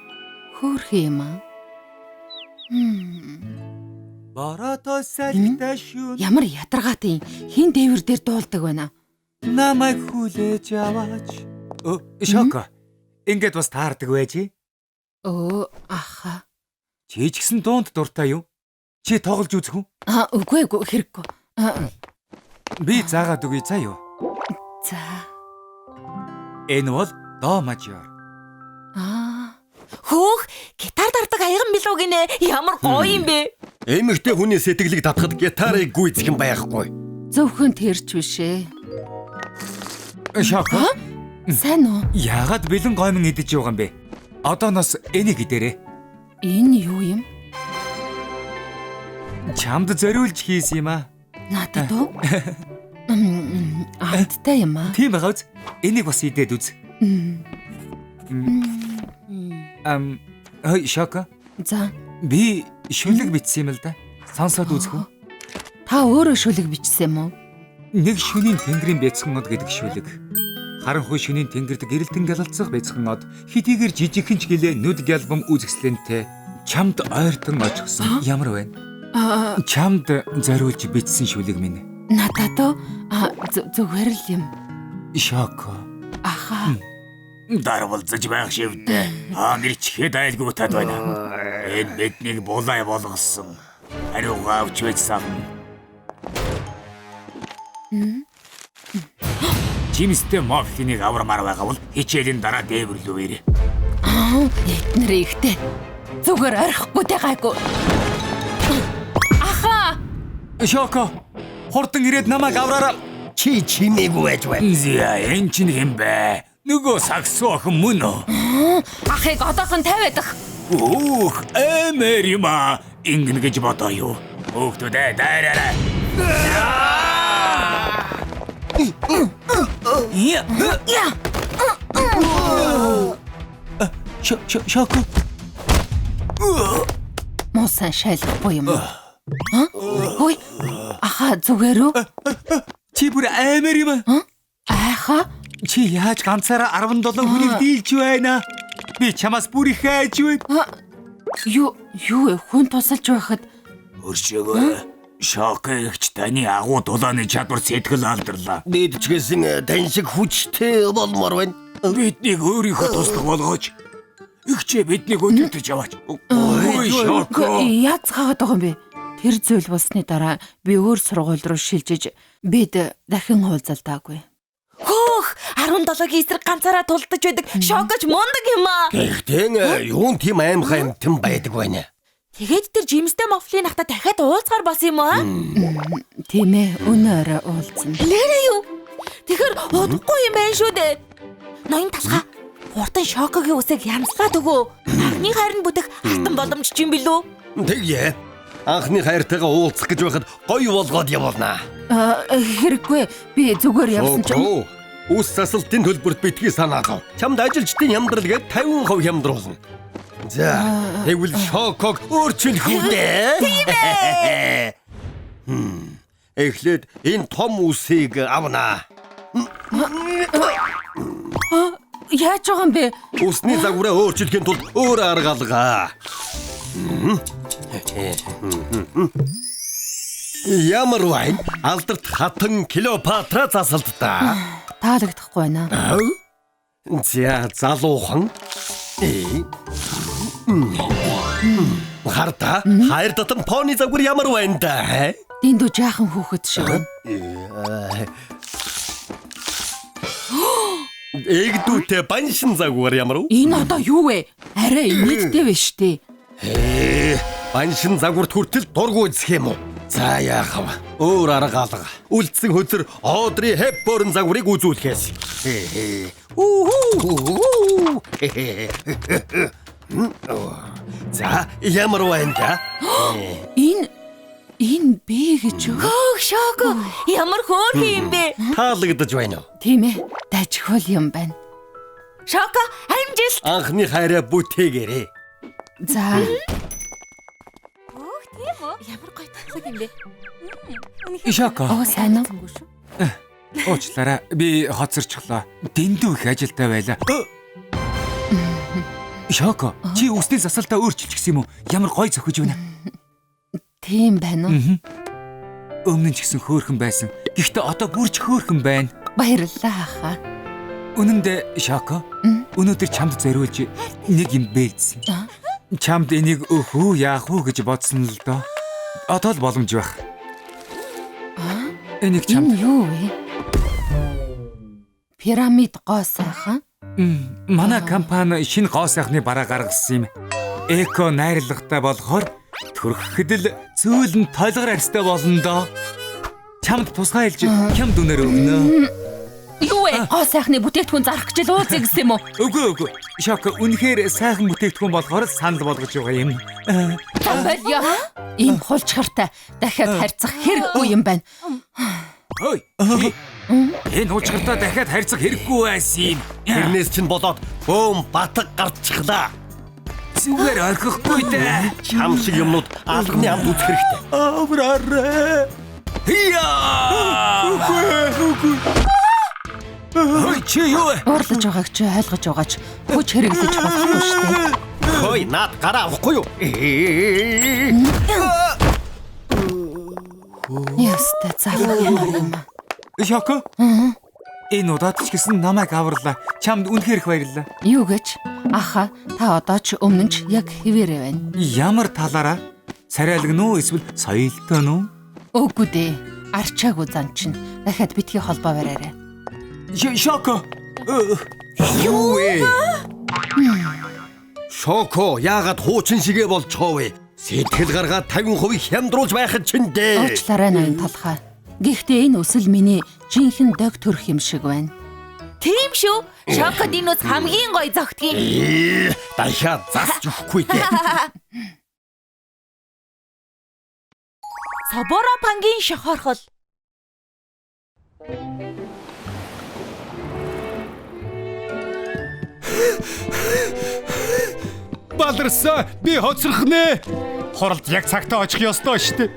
S2: Хөөрхөн юм аа.
S3: Борото салхитай шүү.
S2: Ямар ядаргаатай хин дээвэр дээр дуулдаг байна.
S3: Намайг хүлээж аваач. Шоко. Ингээд бас таардаг байж.
S2: Аха.
S3: Чи ч гэсэн дуунд дуртай юу? Чи тоглож үзэх үү?
S2: Үгүй хэрэггүй.
S3: Би заагаад үгүй заа юу?
S2: За.
S3: Энэ бол до мажор.
S4: Хөөх, гитар дардаг аяган билүү гинэ. Ямар гоё юм бэ?
S1: Эмэгтэй хүний сэтгэлийг татхад гитарыг гүйцэх юм байхгүй.
S2: Зөвхөн тэрч биш ээ.
S3: Шоко.
S2: Сайн уу?
S3: Яагаад бэлэн гомон идэж байгаа юм бэ? Одооноос энийг идээрэй.
S2: Энэ юу юм?
S3: Чамд зориулж хийсэн юм аа.
S2: Надад уу? Амттай юм аа.
S3: Тийм байгаа үз. Энийг бас идээд үз. Хөөе Шоко.
S2: За,
S3: Би шүлэг бичсэн юм л да. Сонсоод үзэх үү?
S2: та өөрөө шүлэг бичсэн юм уу?
S3: Нэг шөнийн тэнгэрийн бяцхан од гэдэг шүлэг. Харанхуй шөнийн тэнгэрд гэрэлтэн галалцах бяцхан од хэдийгээр жижигхэн ч гэлээ нүд гялбам үзэсгэлэнтэй чамд ойртон очихсон ямар байна? Чамд зориулж бичсэн шүлэг минь.
S2: Надад уу? Зүгээр л юм.
S3: Шоко.
S2: Аха.
S1: Дарвалзаж байх шивдэ. Нэрчихэд айлгуутад байна. Энэ биднийг булай болгосон. Хариугаа авч байсан. Жимстэй мофлинийг аврамаар байгаа бол хичээлийн дараа дээвэрлүүвэр.
S2: Эднэр ихтэй. Зүгээр орхихгүй те гайгүй. Аха.
S3: Шоко. Хурдан ирээд намайг авраарай.
S1: Чи чимээгүй байж байна. Зя, энэ чинь хэм бэ? Нөгөө саксо охин мөн үү?
S2: Ахыг одоохон тавиадах.
S1: Ух, эмэр юм аа. Ингэн гэж бодоо юу? Хүүхдүүдээ дайраарай.
S3: Шоко.
S2: Муусан шайлахгүй юм уу? Хөөе. Аха зүгээр үү?
S3: Чи бүр аймаар юм аа.
S2: Аха.
S3: Чи яаж ганцаараа 17 хүнийг дийлж байна? Би чамаас бүр их айж байна.
S2: Юу хүн тусалж байхад
S1: Өршөөгөө. Шоко ихч таны агуу дулааны чадвар сэтгэл алдарлаа.
S6: Дээдчгээсэн тань шиг хүчтэй болмоор байна.
S1: Биднийг өөрийнхөө туслах болгооч. Ихчээ биднийг өдөртөж яваач. Ой, Шоко.
S2: яаж хаагаад байгаа юм бэ? Тэр зүйл болсны дараа би өөр сургууль руу шилжиж бид дахин уулзалтаагүй.
S4: Хөөх 17-гийн эсрэг ганцаараа тулдаж байдаг Шокоч мундаг юм аа.
S6: Гэхдээ юун тийм аимхай юмтан байдаг байна.
S4: Тэгээд тэр Жимстэй мофлын ахта дахиад уулзгаар болсон юм аа.
S2: Тийм ээ, өнөөрөө уулзсан.
S4: Лэрэ юу? Тэгэхэр удахгүй юм байна шүү дээ. Ноён талхаа. Хурдан Шокогийн үсэг янзлаад өгөө. Анхны хайранд бүтэх алтан боломж ч юм билүү?
S6: Тэгье. Анхны хайртайгаа уулзах гэж байхад гоё болгоод явуулнаа.
S2: Хэрэггүй. Би зүгээр явсан ч юм.
S6: Ус засалтын төлбөрт битгий санаа зов. Чамд ажилчдын хямдрал гээд 50% хямдруулна. За, тэгвэл Шоког өөрчлөх үү? Эхлээд энэ том үсийг авнаа.
S2: Яаж байгаа юм бэ?
S6: Усны загвараа өөрчлөхийн тулд өөр арга алгаа. Ямар вайн алдарт хатан Клеопатра засалтаа.
S2: Таалагдахгүй байна.
S6: За залуухан. Харта хайр татан пони загвар ямар байна да?
S2: Энд дүү жаахан хүүхэд шиг байна.
S6: Эгдүүтэй баншин загвар ямар уу?
S2: Энэ одоо юу вэ? Арай инээдтэй вэ штэ.
S6: Баншин загварт хүртэл дургу үзэх юм уу? За яах вэ? Өөр арга алга. Үлдсэн хөзөр Одри Хепборн загварыг үзүүлэхээс. За ямар байна да?
S2: Энэ бэ гэж юу?
S4: Хөөх Шоко ямар хөөрхөн юм бэ?
S6: Таалагдаж байна уу?
S2: Тийм ээ. Дажхол юм байна.
S4: Шоко амжилт.
S6: Анхны хайраа бүтээгээрээ.
S2: За.
S4: Ямар гоё таглаг юм бэ?
S3: Шоко.
S2: Оо сайн уу?
S3: Уучлаарай. Би хоцорчлоо. Дэндүү их ажилтай байлаа. Шоко, чи үсний засалтаа өөрчилчихсэн юм уу? Ямар гоё зөхөж байна.
S2: Тийм байна уу?
S3: Өмнө нь ч гэсэн хөөрхөн байсан. Гэхдээ одоо бүр ч хөөрхөн байна.
S2: Баярлалаа хаа.
S3: Үнэн дээр Шоко. Өнөөдөр чамд зориулж нэг юм бэлдсэн. Чамд энийг өөх үү яах үү гэж бодсон л доо. Одоо л боломж байх. Энийг чамд
S2: Энэ юу вэ? Пирамид гоо сайхан.
S3: манай компани шинэ гоо сайхны бараа гаргасан юм. Эко найрлагатай болохоор төрөхөд л зөөлөн толгор арьстай болно доо. Чамд тусгай хэлж хямд үнээр өгнө.
S2: Юу вэ? Гоо сайхны бүтээгдэхүүн зарах гэж л уулзъя гэсэн юм уу?
S3: Үгүй. Шоко үнэхээр сайхан бүтээгдэхүүн болохоор санал болгож байгаа юм.
S2: Болё. Энэ хулчгартай дахиад харьцах хэрэггүй юм байна.
S3: Ой. Энэ уучгартаа дахиад харьцах хэрэггүй байсан юм.
S6: Тэрнээс чинь болоод бөөм батг гарчихлаа.
S3: зүгээр орхихгүй дээ.
S6: Чам шиг юмнууд алганы амд үзэх хэрэгтэй.
S1: Авраарэ.
S6: Хөөе чи юу вэ?
S5: Уурлаж байгааг чи ойлгож байгаач хүч хэрэглэж болохгүй шүү дээ.
S6: Хөөе наад гараа авахгүй юу?
S5: Яста залуу юм.
S3: Шоко. Энэ удаад ч гэсэн намайг аварлаа. Чамд үнэхээр их баярлалаа.
S5: Юу гэж? Аха, та одоо ч өмнө ч яг хэвээрээ байна.
S3: Ямар талаараа? Царайлган уу эсвэл соёлтой нь үү?
S5: Үгүй дээ. Арчаагүй зан чинь. Дахиад битгий холбоо бариарай.
S3: Шоко.
S6: Юу вэ? Шоко яагаад хуучин шигээ болчихоо вэ? Сэтгэл гаргаад 50% хямдруулж байхад чинь дээ.
S5: Уучлаарай ноён талхай. Гэхдээ энэ үсэл миний жинхэнэ дог төрх юм шиг байна.
S4: Тийм шүү. Шокод энэ ус хамгийн гоё зогтгийн.
S6: Дахиад засч өгөхгүй дээ.
S4: Соборо пангийн шохорхол.
S3: Баларсаа би хоцрох нэ. Хоролд яг цагтаа очих ёстой шүү дээ.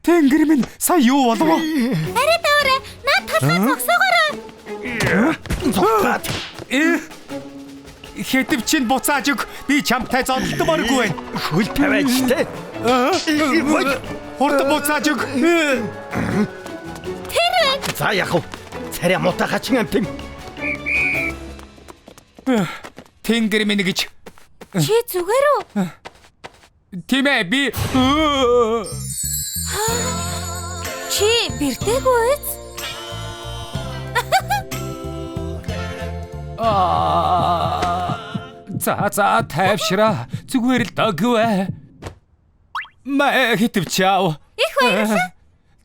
S3: Тэнгэр минь сая юу болов?
S4: Арай таваарай. Наад талхай зогсоогоорой.
S6: Зогтаад.
S3: Хэдэв чинь буцааж өг. Би чамтай зодтолтмооргүй байна.
S6: Хөл тавиач те.
S3: Хурд буцааж өг.
S6: За яах вэ? Царай муутай хачин амтэн.
S3: Тэнгэр минь гэж.
S4: Чи зүгээр үү?
S3: Тийм ээ би
S4: Чи бэртээгүй үз?
S3: За тайвшраа. Зүгээр л догвэ. Мэ хитвчаав.
S4: Их баярлалаа.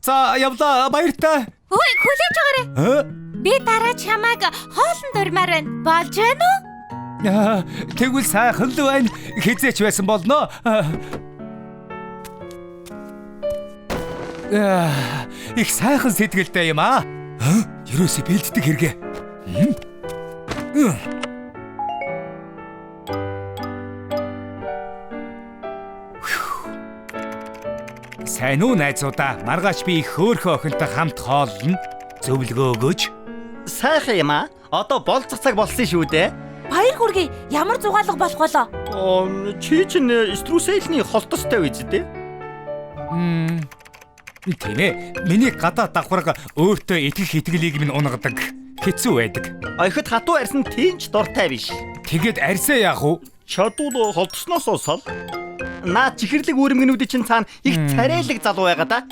S3: За явлаа баяртай.
S4: Ой, хүлээж байгаарай. Би дараа чамайг хоолн дурмаар байна. Болж байна уу?
S3: Тэгвэл сайхан л байна. Хизээч байсан болно. Их сайхан сэтгэлтэй юм аа. Ерөөсөө бэлддэг хэрэгэ. Сайн уу найзуудаа. Маргааш би их хөөрхөн охинтой хамт хооллоно. Зөвлөгөө өгөөч.
S1: Сайхан юм аа. Одоо болцох цаг болсон шүү дээ.
S4: Баяр хүргэе. Ямар зугаалга болох болоо?
S1: Чи чинь струсэлний холтостой биз дээ?
S3: Тийм ээ. Миний гадаа давхарга өөртөө итгэх итгэлийг минь унгадаг. Хэцүү байдаг.
S1: Ойхот хатуу арьсан тэнч дуртай биш.
S3: Тэгэд арьсаа яах вэ?
S1: Чадвал холтосноос сол. Наад чихэрлэг үүрэмгэнүүдийн чинь цаана их царайлаг залуу байгаа да.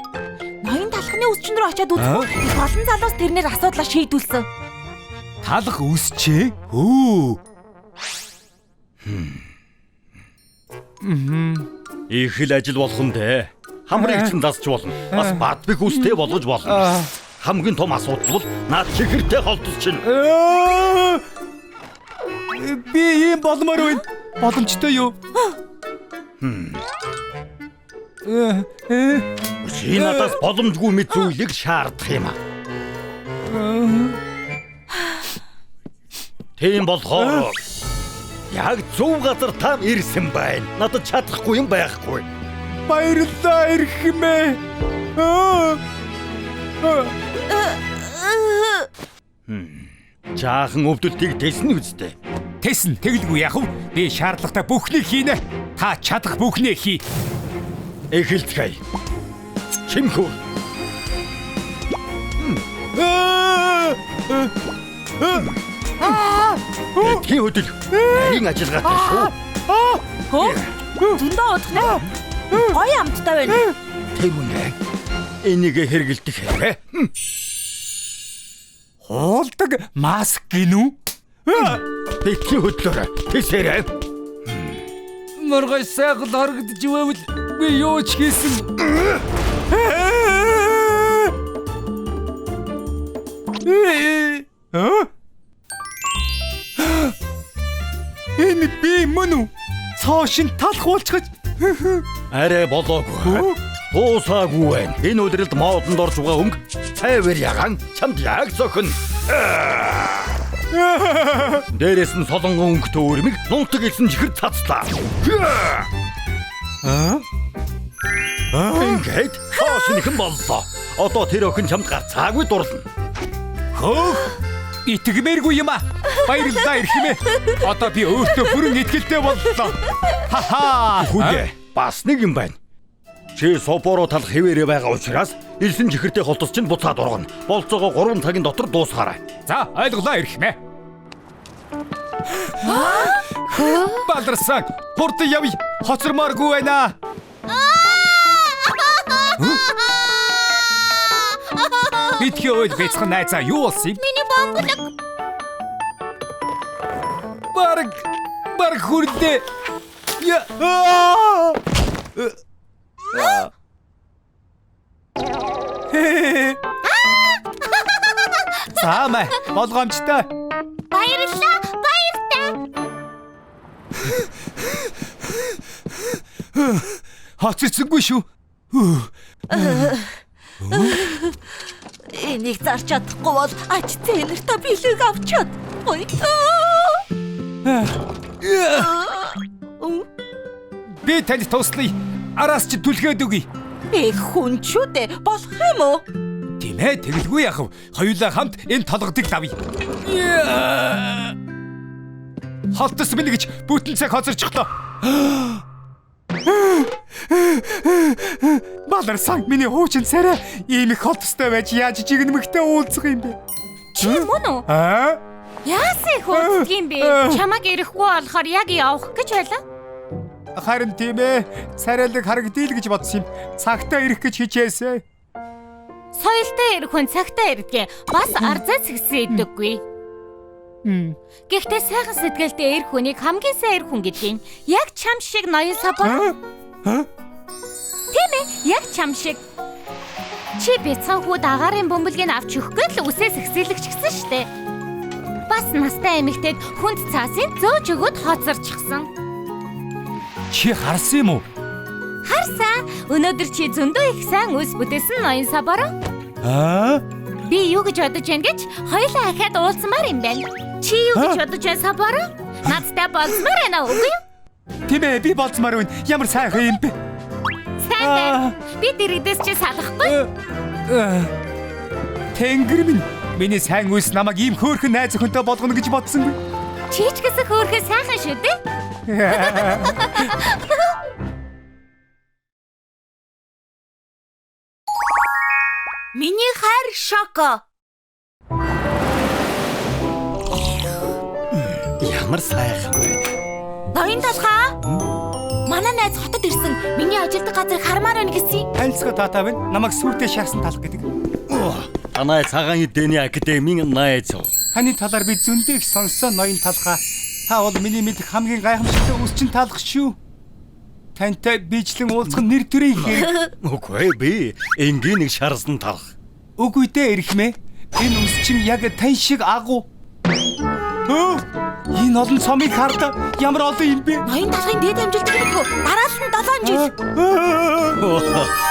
S4: Ноён талхны үсчин рүү очиад үзэх үү? Болон залуус тэрнэр асуудлаа шийдүүлсэн.
S3: Талах үсчээ. Хөө.
S6: Их л ажил болох нь дээ. Хамрыг чинь засч болно. Бас бадбиг үстэй болгож болно. Хамгийн том асуудал бол наад чихэртэй холтос чинь.
S3: Би ийм болмоор байна. Боломжтой юу?
S6: Чи надаас боломжгүй мэд зүйлийг шаардах юм аа. Тийм болохоор яг зөв газар та ирсэн байна. Надад чадахгүй юм байхгүй.
S3: Баярлалаа ирхмээ.
S6: Жаахан өвдөлтийг тэсн үстэ.
S3: Тэсэн тэгэлгүй яах вэ? Би шаардлагатай бүхнийг хийнэ. Та чадах бүхнээ хий.
S6: Эхэлцгээе. Чимхүү. Тийм хөдөл. Нарийн ажиллагаатай шүү.
S4: Хөө? Зөндөө удахна. Гоё амттай байна.
S6: Тийм үнэ. Энийг хэрэгэлдэх хэрэг.
S3: Хоолдог маск гинүү?
S6: Битгий хөдлөөрэй. Тэсэрэй.
S3: Маргааш сайхан харагдаж байвал би юу ч хийсэн. Энэ би мөн үү? Цоошин талах уулчгаж.
S6: Арай болоогүй. Дуусаагүй байна. Энэ өдрөлд модонд орж байгаа өнгө цайвар ягаан чамд яг зохино.
S1: Дээрээс нь солонгон өнгөтэй өрмөг нунтаг илсэн чихэр цацлаа. Ингээд хаашинхэн боллоо. Одоо тэр охин чамд гарцаагүй дурлна.
S3: Хөөх. Итгэмээргүй юм аа. Баярлалаа эрхэмээ. Одоо би өөртөө бүрэн итгэлтэй боллоо. Хаха.
S1: Хүлээ. Бас нэг юм байна. Чи соборо талах хэвээрээ байгаа учраас илсэн чихэртэй холтос чинь буцаад ургана. Болцоогоо 3 цагийн дотор дуусгаарай.
S3: За, ойлголоо эрхэмээ. Балдарсан. Хурд явъя. Хоцормооргүй байна. Битгий ойл бяцхан найзаа юу болсон юм?
S4: Миний бомблог.
S3: Бараг хүрлээ. Я. Саамай, болгоомжтой.
S4: Баярлалаа. Баяртай.
S3: Хоцорсонгүй шүү.
S4: Энийг зарч чадахгүй бол ач зээлэртэ билег авчаад.
S3: Би танд туслая. Араас чи түлхээд өгье.
S4: Би хүн ч үдэ болох юм уу?
S3: Тийм ээ, тэгэлгүй яхав. Хоёулаа хамт энэ толгодыг давъя. Халтас минь гэж бүтэн цаг хоцорчихлоо. Баларсан миний хуучин царай ийм их холтостой байж яаж жигнэмэгтэй уулзах юм бэ?
S5: Чи мөн үү? Яасан их уулздаг юм бэ? Чамаг ирэхгүй болохоор яг явах гэж байлаа.
S3: Харин тийм ээ. Царайлаг харагдъя л гэж бодсон юм. Цагтаа ирэх гэж хичээсэй.
S5: Соёлтой ирэх хүн цагтаа ирдэг. Бас арзаа зэгсэн идэггүй. Гэхдээ сайхан сэтгэлтэй ирэх хүнийг хамгийн сайн ирэх хүн гэдгийг яг чам шиг ноён сабар. Тийм ээ, яг чам шиг. Чи бяцхан хүүд агаарын бөмбөлгийг авч өгөхгүй л үсээс ихсэлэгчсэн штэ. Бас настай эмэгтэйд хүнд цаасын зөөж өгöd хоцорчихсан.
S3: Чи харсан юм уу?
S5: Харсан. Өнөөдөр чи зөндөө их сайн үс бүтээсэн ноён сабараа. Би юу гэж бодож байна гэж хоёулаа ахаад уулзмаар юм байна. Чи юу гэж бодож байна сабараа? Надтай болсмаар байна уу? Үгүй юу?
S3: Тийм ээ, би болцмаар байна. Ямар сайхан юм бэ?
S5: Сайн байна. Би дэрэгдээс чи салахгүй.
S3: Тэнгэр минь, миний сайн үс намайг ийм хөөрхөн найз охинтой болгоно гэж бодсонгүй.
S5: Чи ч гэсэн хөөрхөн сайхан шүү дээ.
S4: Миний хайр Шоко.
S1: Ямар сайхан байна.
S4: Ноён толгой. Манай найз хотод ирсэн. Миний ажилтг газрыг хармаар байна гэсэн.
S3: Танилцгаа таатаа байна. Намайг сүйтэй шаасан талах гэдэг.
S1: Танай цагаан эдэний академийн найз.
S3: Таны талаар би зөндөө их сонссон ноён талхаа. Та бол миний мэдих хамгийн гайхамшигтай үсчин талах шүү. Тантай бичлэн уулзах нэр төрийн хэрэг.
S1: Үгүй би энгийн нэг шарсан талах.
S3: Үгүй дээ эрхмээ. Энэ үсчин яг тань шиг агуу. Энэ олон цомыг хардаа ямар олон юм бэ?
S4: Ноён толгойн дээд амжилт хэрэггүй. Дараал нь 7 жил.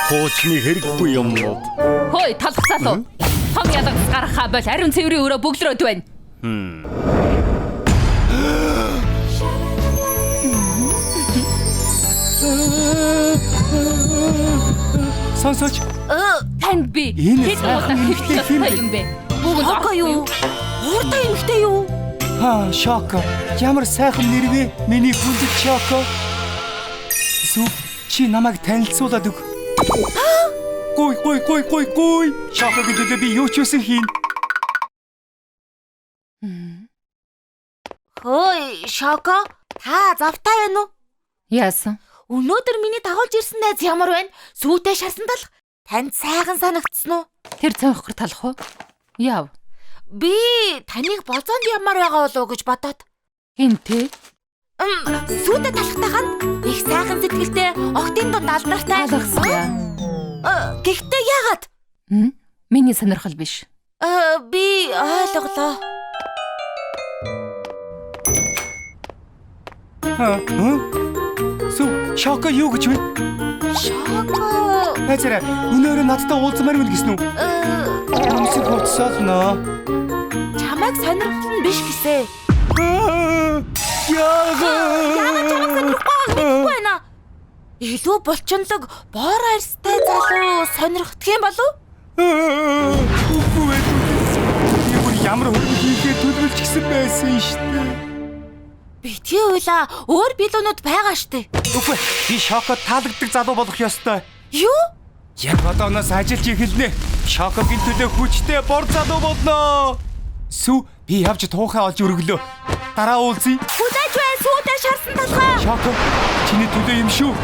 S1: Хуучны хэрэггүй юм уу?
S5: Хөөе, талхсаалуу. Том ялагс гаргахаа бол ариун цэврийн өрөө бөглөрөөд байна.
S3: Сонсооч.
S5: Танд би
S3: Энэ
S5: хэд удаа
S3: сайхан эмэгтэй
S5: хэлсэн
S3: юм бэ?
S5: юм бэ? Бүгд
S4: Шоко юу? Ууртай эмэгтэй юу?
S3: Шоко. Ямар сайхан нэрвэ? Миний бүлэг Шоко. Сү чи намайг танилцуулаад өг. Гой. Шоко гэдэг би юу ч үсэн хийн.
S4: Хөөе, Шоко. Та завтай байна уу?
S5: Яасан?
S4: Өнөөдөр миний дагуулж ирсэн найз ямар байна? Сүйтэй шарсан талах. Танд сайхан санагдсан уу?
S5: Тэр цонхор талах уу? Яв.
S4: Би таныг болзоонд ямар байгаа болов уу гэж бодоод.
S5: Хин тэ?
S4: Сүйтэй талахтайхан их сайхан сэтгэлтэй, октын дунд алдартай.
S5: Алгасаа.
S4: Гэхдээ яагаад?
S5: Миний сонирхол биш.
S4: Би ойлголоо.
S3: Сү Шоко юу гэж вэ?
S4: Шоко.
S3: Хайцараа өнөөрөө надтай уулзмаар байна гэсэн үү? Намсыг хоцсоолно.
S4: Чамайг чамайг сонирхол нь биш гэсэ. Яагаад чамайг сонирхгүй байгааг мэдэхгүй байна. Илүү булчинлаг боор арьстай залуу сонирхдох юм болов?
S3: Үгүй ээ. Би бүр ямар хөрөнгө хийхээ төлөвлөж гисэн байсан шүү дээ.
S4: Битгий уйлаа өөр билүүнүүд байгаа штэ.
S3: Үгүй би Шокод таалагддаг залуу болох ёстой.
S4: Юу?
S3: Яг одооноос ажиллаж эхэлнэ. Шокогийн төлөө хүчтэй бор залуу болно. Сүү би явж туухай олж өргөлөө. Дараа уулзъя.
S4: Хүлээж бай сүйдээ шарсан талхаа.
S3: Шоко чиний төлөө юм шүү.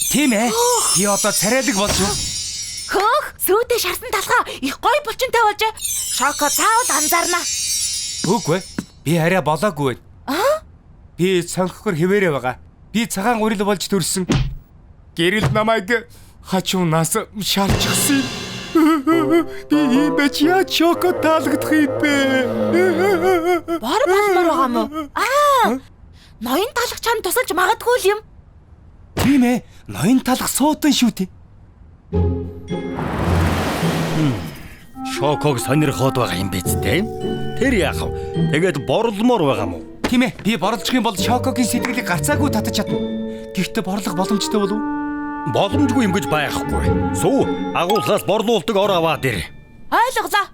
S3: Тийм ээ. Би одоо царайлаг болж байна.
S4: Хөөх, сүйдээ шарсан талхаа их гоё булчинтай болж. Шоко заавал анзаарна.
S3: Үгүй. Би арай болоогүй байна. Би цонхгор хിവэрэ байгаа. Би цагаан урил болж төрсөн. Гэрэл намайг хачуунаас шалчихсан. Би ийм байж яаж Шоко таалагдах юм бэ?
S4: Бор болмоор байгаа мó. Ноён талх чам тусалж магадгүй л юм.
S3: Тийм ээ. Ноён талх суудан шүү дээ.
S6: Шоког сонирхоод байгаа юм биз дээ. Тэр яах вэ? Тэгээд борломоор байгаа мó.
S3: Тийм ээ. Би борлох юм бол Шокогийн сэтгэлийг гарцаагүй татаж чадна. Гэхдээ борлох боломжтой болов уу?
S6: Боломжгүй юм гэж байхгүй. Сүү агуулгаас борлуулдаг ор аваад ир.
S4: Ойлголоо.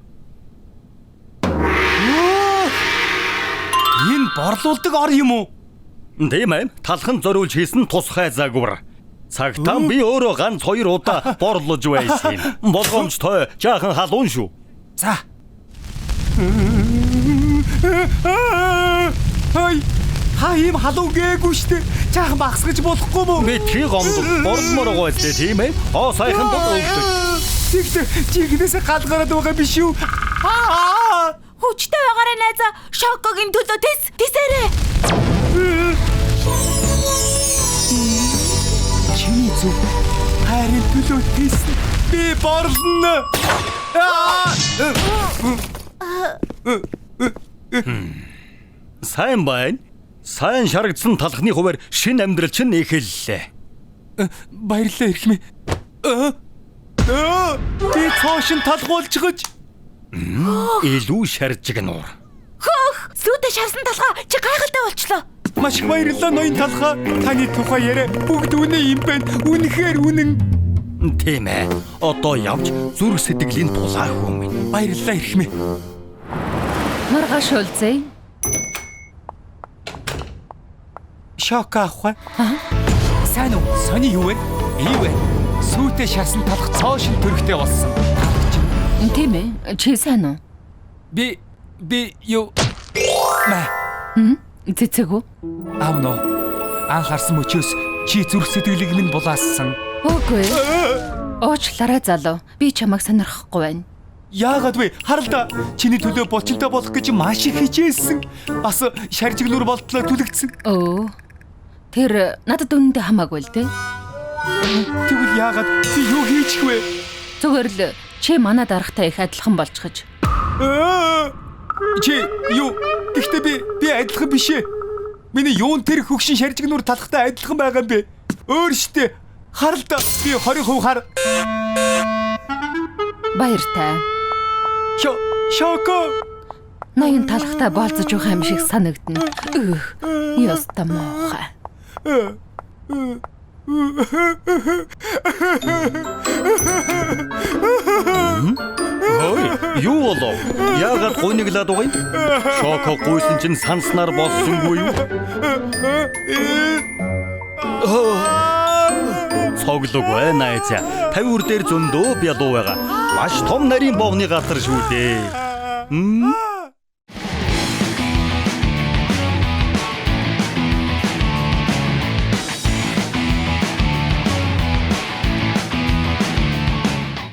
S3: Энэ борлуулдаг ор юм уу?
S6: Тийм ээ. Талхан зориулж хийсэн тусгай загвар. Цагтаа би өөрөө ганц 2 удаа борлуулж байсан юм. Болгоомжтой жаахан халуун шүү.
S3: За. Хай. Хаим халуун гээгүй штэ. Жаахан багсгаж болохгүй мүү?
S6: Би чи гомдол борлмоор байгаа зү тийм ээ. Сайхан боловч.
S3: Тэгтээ чигнээс галгараад байгаа биш үү?
S4: Хүчтэй байгаарай найзаа. Шокогийн төлөө тисээрээ.
S3: Чиний зүг хайрын төлөө тис. Би борлно.
S6: Сайн байна. Сайн шаргадсан талхны хуваар шин амьдрал чинь эхэллээ.
S3: Баярлалаа эрхмээ. Би цоошин талгуулж гэж.
S6: Илүү шаржигнуур.
S4: Хөөх, сүйдээ шарсан талхаа чи гайхалтай болчлоо.
S3: Маш их баярлалаа ноён талхаа. Таны тухай яриа бүгд үнэ юм байна. Үнэхээр үнэн.
S6: Тийм ээ. Одоо явж зүрх сэтгэлийн тулаа хүмүн.
S3: Баярлалаа эрхмээ.
S5: Маргааш уулзъя.
S3: Шоко авах. Сайн уу? Сони юу вэ? Ий вэ? Сүйтэй шарсан талх цоошин төрхтэй болсон.
S5: Тийм ээ. Чи сайн уу?
S3: Би юу мэ
S5: Цэцэг үү?
S3: аавно анхаарсан мөчөөс чи зүрх сэтгэлийг минь булаасан.
S5: Үгүй. Уучлаарай залуу. Би чамайг сонирхохгүй байна.
S3: Яагаад вэ? Харалда чиний төлөө булчинтай болох гэж маш их хичээсэн. Бас шаржигнуур болтлоо түлэгдсэн.
S5: Өө. Тэр надад үнэндээ хамаагүй л дээ.
S3: Тэгвэл яагаад би юу хийчих вэ?
S5: Зүгээр л чи манай даргатай их адилхан болчихж.
S3: Чи юу? Гэхдээ би адилхан биш ээ. Миний юун тэр хөгшин шаржигнуур талхтай адилхан байгаа юм бэ? Өөр штэ. Харалда би 20% хар.
S5: Баяртай.
S3: Шоко.
S5: Ноён талхтай болцож байгаа юм шиг санагдана. Яста муухай.
S6: Ой, юу болов? Яагаад гуйнаглаад байгаа юм? Шоко гуйсан чинь санснаар болсонгүй юу? Цоглог байна айцаа. 50 өр дээр зөндөө бялуу байгаа. Маш том нарийн бовны газар шүү дээ.